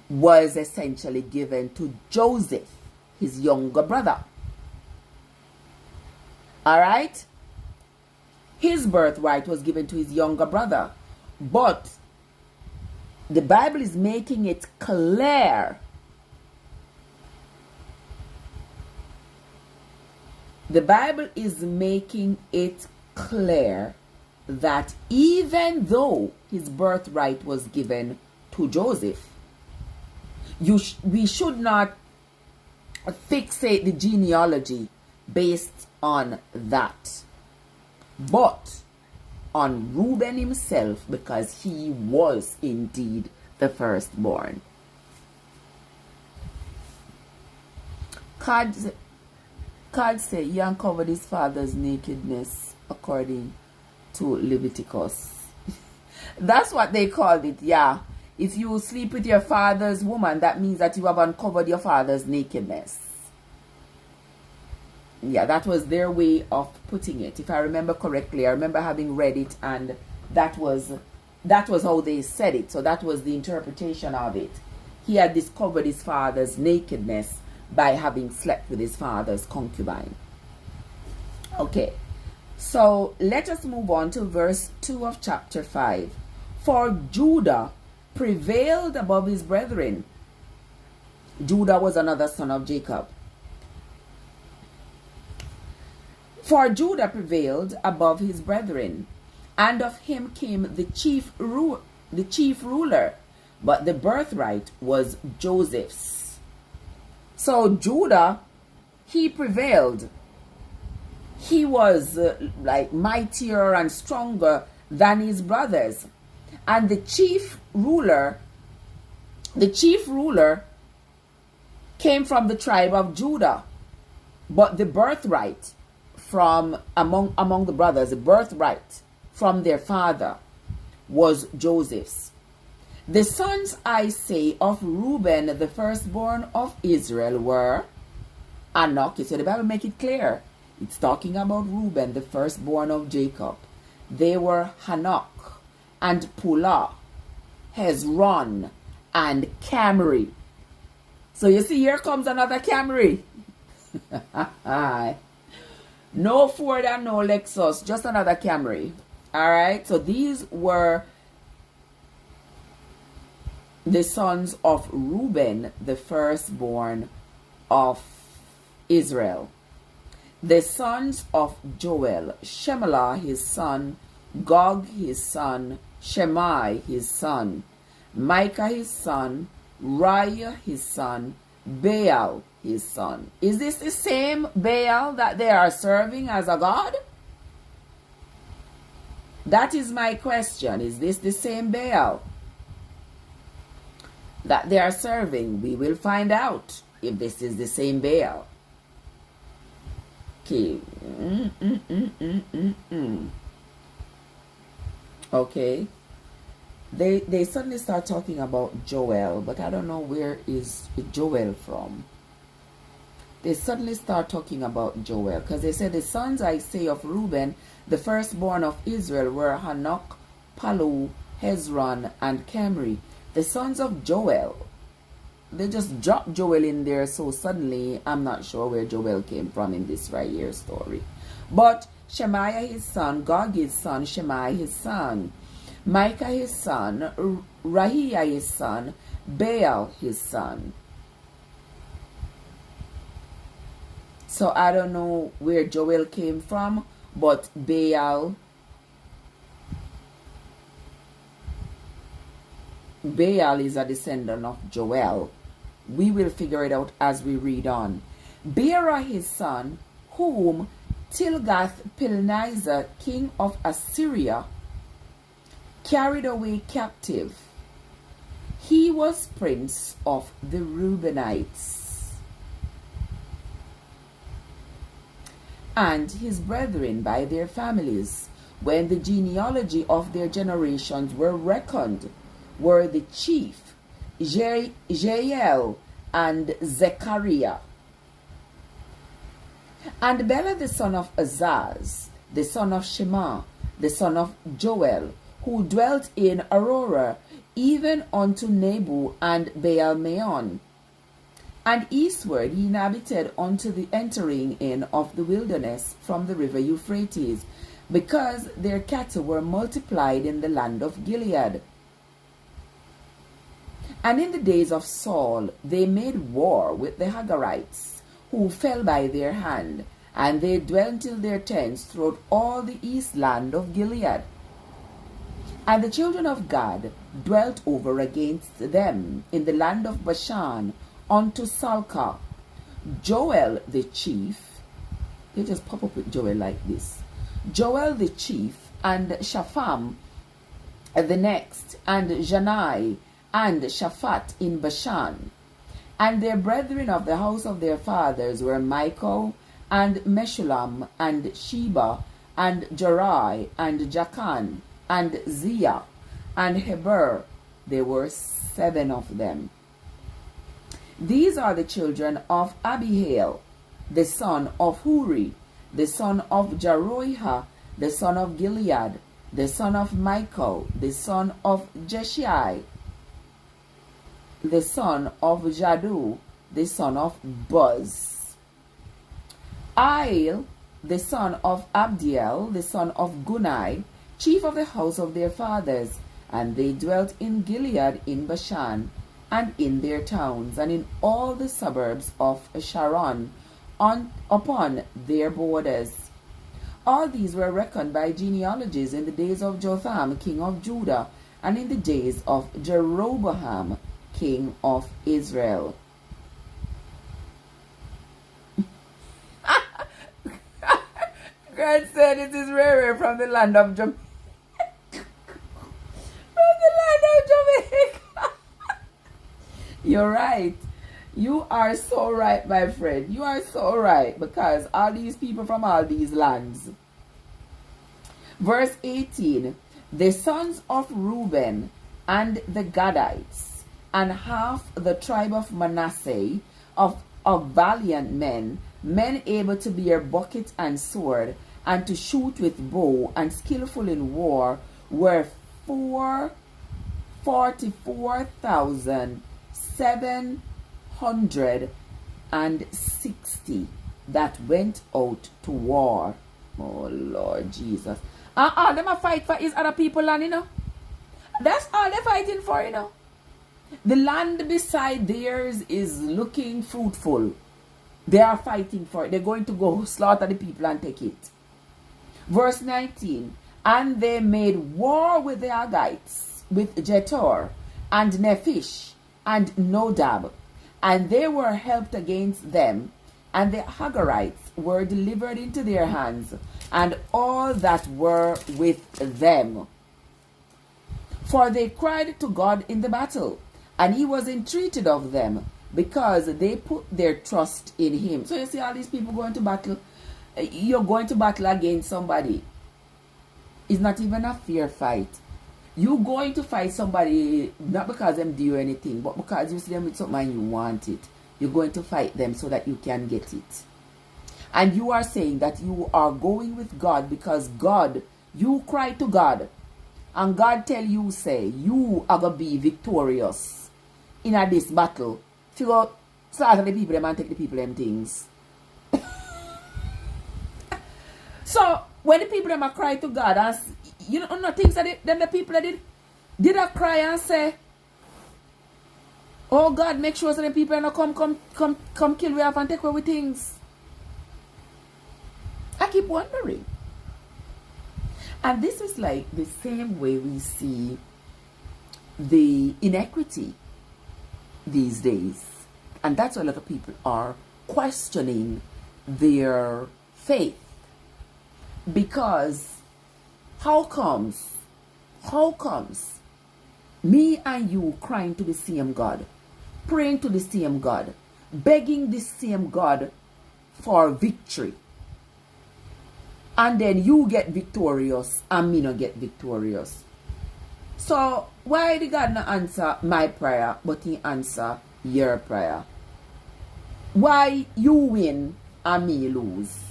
was essentially given to Joseph, his younger brother. Alright? His birthright was given to his younger brother. But the Bible is making it clear. The Bible is making it clear that even though his birthright was given to Joseph, we should not fixate the genealogy based on that, but on Reuben himself, because he was indeed the firstborn. God said he uncovered his father's nakedness according to Leviticus. That's what they called it, yeah. If you sleep with your father's woman, that means that you have uncovered your father's nakedness. Yeah, that was their way of putting it. If I remember correctly, I remember having read it, and that was how they said it. So that was the interpretation of it. He had discovered his father's nakedness by having slept with his father's concubine. Okay, so let us move on to verse 2 of chapter 5. For Judah prevailed above his brethren. Judah was another son of Jacob. For Judah prevailed above his brethren, and of him came the chief ruler, but the birthright was Joseph's. So Judah, he prevailed. He was like mightier and stronger than his brothers. And the chief ruler came from the tribe of Judah. But the birthright from among the brothers, the birthright from their father was Joseph's. The sons, I say, of Reuben, the firstborn of Israel, were Anak. So the Bible make it clear. It's talking about Reuben, the firstborn of Jacob. They were Hanok and Pula, Hezron, and Camry. So you see, here comes another Camry. No Ford and no Lexus, just another Camry. All right, so these were the sons of Reuben, the firstborn of Israel. The sons of Joel: Shemelah his son, Gog his son, Shemai his son, Micah his son, Raiah his son, Baal his son. Is this the same Baal that they are serving as a god? That is my question. Is this the same Baal that they are serving? We will find out if this is the same Baal. Okay. Okay. They suddenly start talking about Joel, but I don't know where is Joel from. They suddenly start talking about Joel because they say the sons, I say, of Reuben, the firstborn of Israel, were Hanok, Palu, Hezron, and Camry. The sons of Joel. They just dropped Joel in there so suddenly. I'm not sure where Joel came from in this right here story. But Shemaiah his son, Gog his son, Shemai his son, Micah his son, Rahiah his son, Baal his son. So I don't know where Joel came from, but Baal is a descendant of Joel. We will figure it out as we read on. Bera his son, whom Tilgath-Pilneser, king of Assyria, carried away captive. He was prince of the Reubenites. And his brethren by their families, when the genealogy of their generations were reckoned, were the chief Jael and Zechariah. And Bela the son of Azaz, the son of Shema, the son of Joel, who dwelt in Aurora, even unto Nebu and Baal-Meon. And eastward he inhabited unto the entering in of the wilderness from the river Euphrates, because their cattle were multiplied in the land of Gilead. And in the days of Saul they made war with the Hagarites, who fell by their hand, and they dwelt till their tents throughout all the east land of Gilead. And the children of Gad dwelt over against them in the land of Bashan unto Salcah. Joel the chief You just pop up with Joel like this. Joel the chief, and Shapham the next, and Janai, and Shaphat in Bashan. And their brethren of the house of their fathers were Michael, and Meshullam, and Sheba, and Jorai, and Jachan, and Ziah, and Heber. There were 7 of them. These are the children of Abihail, the son of Huri, the son of Jeroiah, the son of Gilead, the son of Michael, the son of Jeshai, the son of Jadu, the son of Buz. Ail, the son of Abdiel, the son of Gunai, chief of the house of their fathers, and they dwelt in Gilead in Bashan, and in their towns, and in all the suburbs of Sharon, upon their borders. All these were reckoned by genealogies in the days of Jotham, king of Judah, and in the days of Jeroboam, king of Israel. God said it is rare from the land of Jamaica. From the land of Jamaica. You're right. You are so right, my friend. You are so right, because all these people from all these lands. Verse 18, the sons of Reuben and the Gadites, and half the tribe of Manasseh, of valiant men, men able to bear bucket and sword, and to shoot with bow, and skillful in war, were 44,760 that went out to war. Oh Lord Jesus. And all them a fight for is other people land, you know. That's all they're fighting for, you know. The land beside theirs is looking fruitful. They are fighting for it. They're going to go slaughter the people and take it. Verse 19, and they made war with the Agites, with Jetor, and Nephish, and Nodab, and they were helped against them, and the Hagarites were delivered into their hands, and all that were with them. For they cried to God in the battle, and he was entreated of them, because they put their trust in him. So you see all these people going to battle. You're going to battle against somebody. It's not even a fair fight. You're going to fight somebody not because them do anything, but because you see them with something and you want it. You're going to fight them so that you can get it. And you are saying that you are going with God because God, you cry to God. And God tell you, say, you are going to be victorious in this battle. Figure slaughter the people them and take the people them things. So when the people them a cry to God, and you know things that them the people that did a cry and say, oh God, make sure so the people don't come kill we off and take away things. I keep wondering. And this is like the same way we see the inequity these days. And that's why a lot of people are questioning their faith. Because how comes me and you crying to the same God, praying to the same God, begging the same God for victory, and then you get victorious and me not get victorious? So why did God not answer my prayer but he answer your prayer? Why you win and me lose?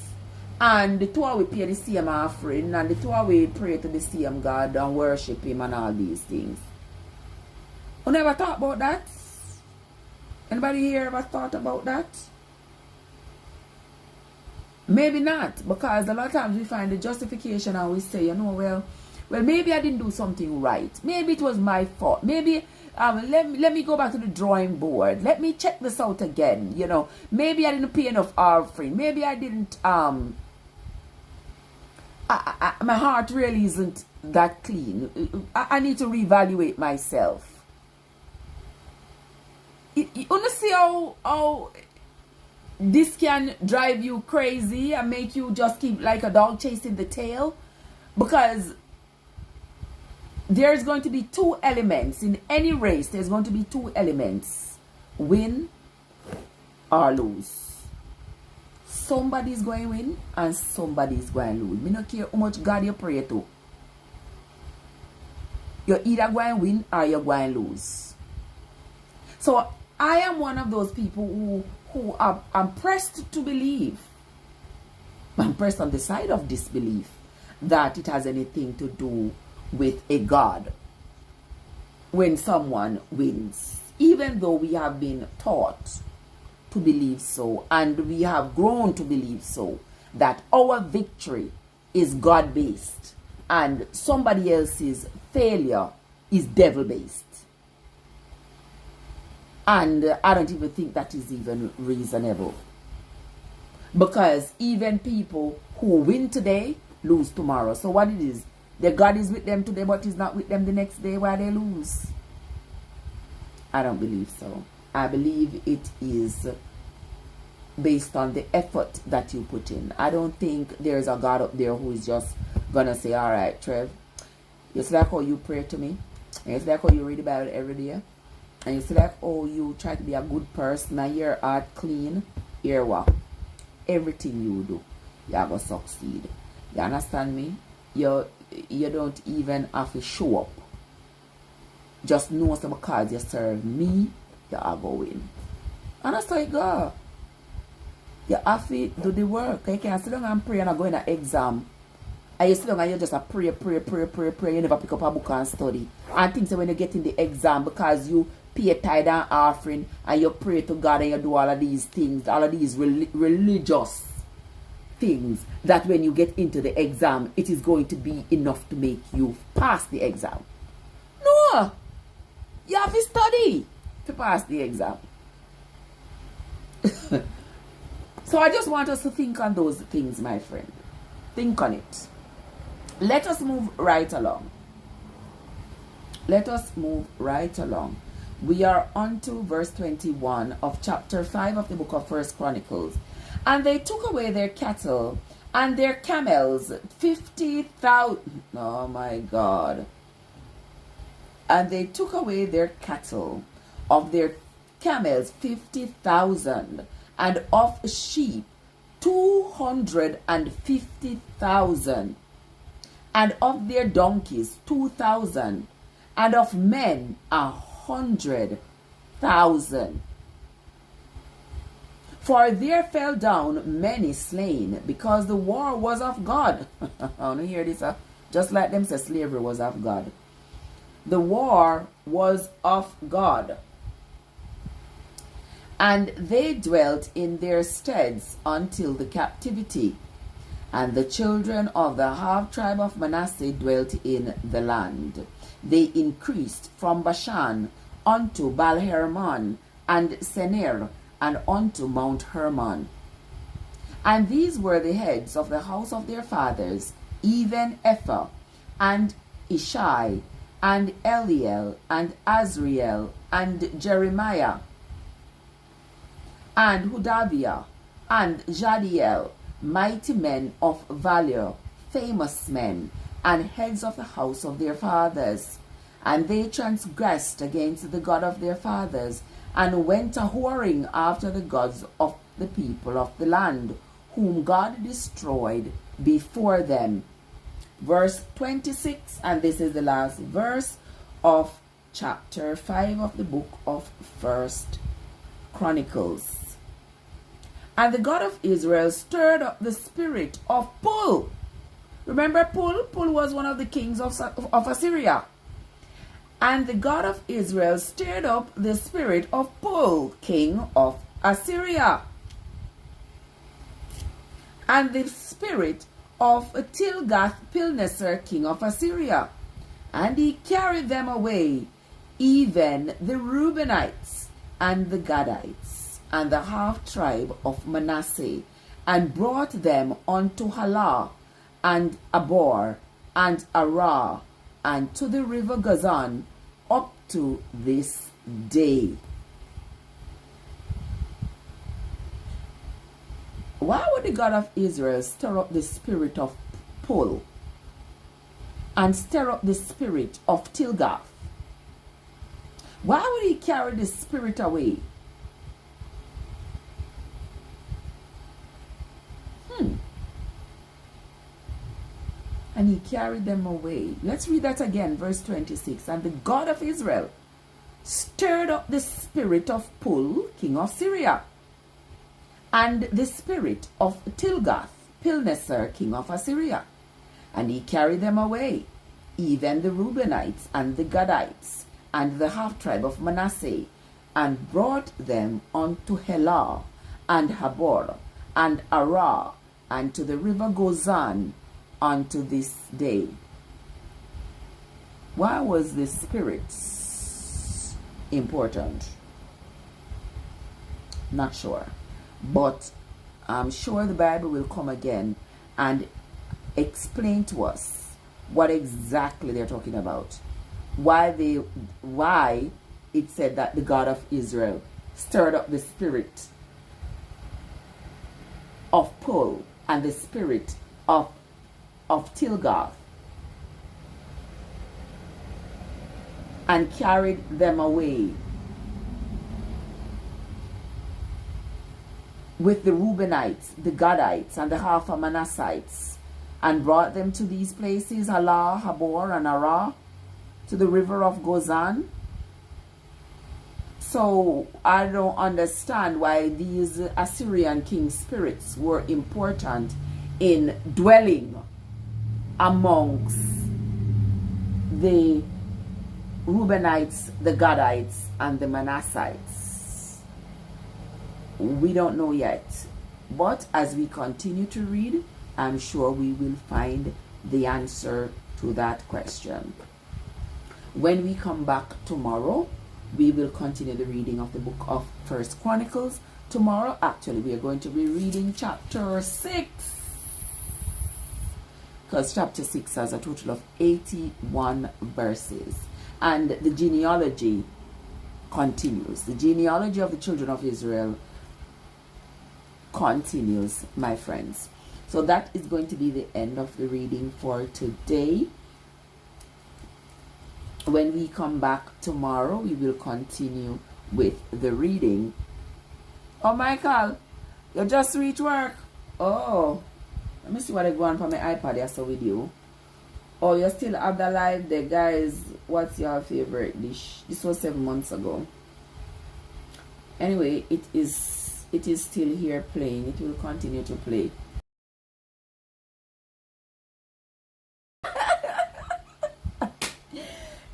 And the two we pay the same offering, and the two we pray to the same God and worship him and all these things. You never thought about that? Anybody here ever thought about that? Maybe not, because a lot of times we find the justification and we say, you know, well, maybe I didn't do something right. Maybe it was my fault. Maybe let me go back to the drawing board. Let me check this out again. You know, maybe I didn't pay enough offering. Maybe I didn't. My heart really isn't that clean. I need to reevaluate myself. You want to see how this can drive you crazy and make you just keep like a dog chasing the tail, because there's going to be two elements in any race. There's going to be two elements: win or lose. Somebody's going to win and somebody's going to lose. Me not care how much God you pray to. You're either going to win or you're going to lose. So I am one of those people who I'm pressed to believe. I'm pressed on the side of disbelief that it has anything to do with a God when someone wins, even though we have been taught to believe so, and we have grown to believe so, that our victory is God-based and somebody else's failure is devil-based. And I don't even think that is even reasonable, because even people who win today lose tomorrow. So what it is, the God is with them today but is not with them the next day while they lose? I don't believe so. I believe it is based on the effort that you put in. I don't think there's a God up there who is just gonna say, all right, Trev, you see like how you pray to me, and you see like how you read about it every day, and you see like oh you try to be a good person and your heart clean. Here what? Everything you do, you are gonna succeed. You understand me? You don't even have to show up. Just know so because you serve me, you are going. And that's how it go. You have to do the work. You can't sit down and pray and go in an exam. And you sit down and you just pray. You never pick up a book and study. And think so when you get in the exam, because you pay a tithe and offering and you pray to God and you do all of these things, all of these religious things, that when you get into the exam, it is going to be enough to make you pass the exam. No! You have to study to pass the exam. So I just want us to think on those things, my friend. Think on it. Let us move right along. Let us move right along. We are on to verse 21 of chapter 5 of the book of 1Chronicles. And they took away their cattle and their camels, 50,000. Oh my God. And they took away their cattle of their camels, 50,000, and of sheep, 250,000, and of their donkeys, 2,000, and of men, 100,000. For there fell down many slain, because the war was of God. I want to hear this. Just like them say slavery was of God. The war was of God. And they dwelt in their steads until the captivity. And the children of the half tribe of Manasseh dwelt in the land. They increased from Bashan unto Baal-Hermon and Senir, and unto Mount Hermon. And these were the heads of the house of their fathers, even Ephah, and Ishai, and Eliel, and Azriel, and Jeremiah, and Hudaviah, and Jadiel, mighty men of valor, famous men, and heads of the house of their fathers. And they transgressed against the God of their fathers, and went a-whoring after the gods of the people of the land, whom God destroyed before them. Verse 26, and this is the last verse of chapter 5 of the book of 1Chronicles. And the God of Israel stirred up the spirit of Pul. Remember Pul? Pul was one of the kings of Assyria. And the God of Israel stirred up the spirit of Pul, king of Assyria, and the spirit of Tilgath-Pilneser, king of Assyria. And he carried them away, even the Reubenites and the Gadites, and the half tribe of Manasseh, and brought them unto Halah, and Abor, and Arah, and to the river Gazan, up to this day. Why would the God of Israel stir up the spirit of Pul and stir up the spirit of Tilgath? Why would he carry the spirit away? And he carried them away. Let's read that again, verse 26. And the God of Israel stirred up the spirit of Pul, king of Syria, and the spirit of Tilgath-Pilneser, king of Assyria. And he carried them away, even the Reubenites and the Gadites, and the half-tribe of Manasseh, and brought them unto Helah, and Habor, and Arah, and to the river Gozan, unto this day. Why was the spirit important? Not sure. But I'm sure the Bible will come again and explain to us what exactly they're talking about. Why it said that the God of Israel stirred up the spirit of Pul and the spirit of Tilgath and carried them away with the Reubenites, the Gadites, and the half of Manassites, and brought them to these places, Halah, Habor, and Arah, to the river of Gozan. So I don't understand why these Assyrian king spirits were important in dwelling amongst the Reubenites, the Gadites, and the Manassites. We don't know yet. But as we continue to read, I'm sure we will find the answer to that question. When we come back tomorrow, we will continue the reading of the book of 1Chronicles. Tomorrow, actually, we are going to be reading chapter 6. Because chapter 6 has a total of 81 verses. And the genealogy continues. The genealogy of the children of Israel continues, my friends. So that is going to be the end of the reading for today. When we come back tomorrow, we will continue with the reading. Oh, Michael, you just reached work. Oh, let me see what I go on for my iPad. I saw with you. Oh, you still have the live there, guys. What's your favorite dish? This was 7 months ago. Anyway, it is still here playing. It will continue to play.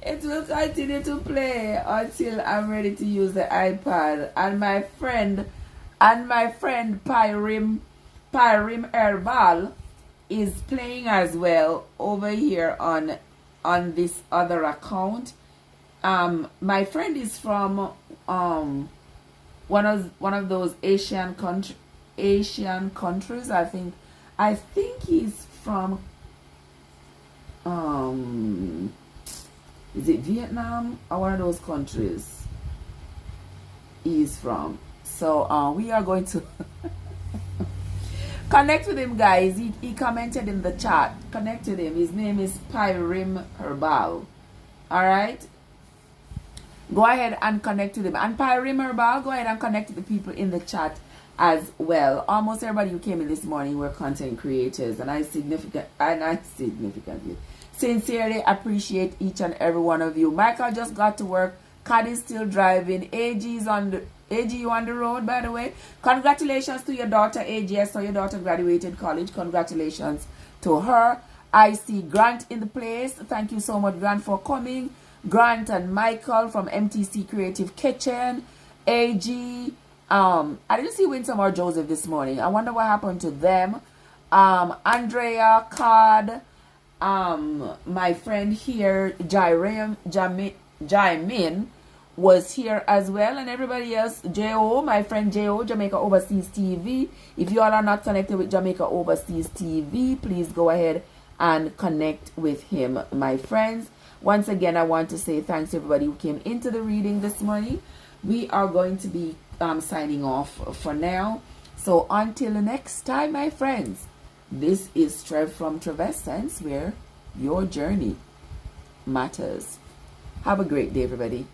It will continue to play until I'm ready to use the iPad. And my friend Pyrim Herbal is playing as well over here on this other account. My friend is from one of those Asian countries. I think he's from is it Vietnam or one of those countries he's from. So we are going to connect with him, guys. He commented in the chat. Connect with him. His name is Pyrim Herbal. Alright? Go ahead and connect with him. And Pyrim Herbal, go ahead and connect with the people in the chat as well. Almost everybody who came in this morning were content creators. And I significantly sincerely appreciate each and every one of you. Michael just got to work. Cad is still driving. AG, you on the road, by the way. Congratulations to your daughter, AG. I saw your daughter graduated college. Congratulations to her. I see Grant in the place. Thank you so much, Grant, for coming. Grant and Michael from MTC Creative Kitchen. AG. I didn't see Winsome or Joseph this morning. I wonder what happened to them. Andrea, Card. My friend here, Jaimin, was here as well, and everybody else. Jo, my friend Jo, Jamaica Overseas TV. If you all are not connected with Jamaica Overseas TV, please go ahead and connect with him, my friends. Once again, I want to say thanks to everybody who came into the reading this morning. We are going to be signing off for now. So until the next time, my friends, this is Trev from Trevessence, where your journey matters. Have a great day, everybody.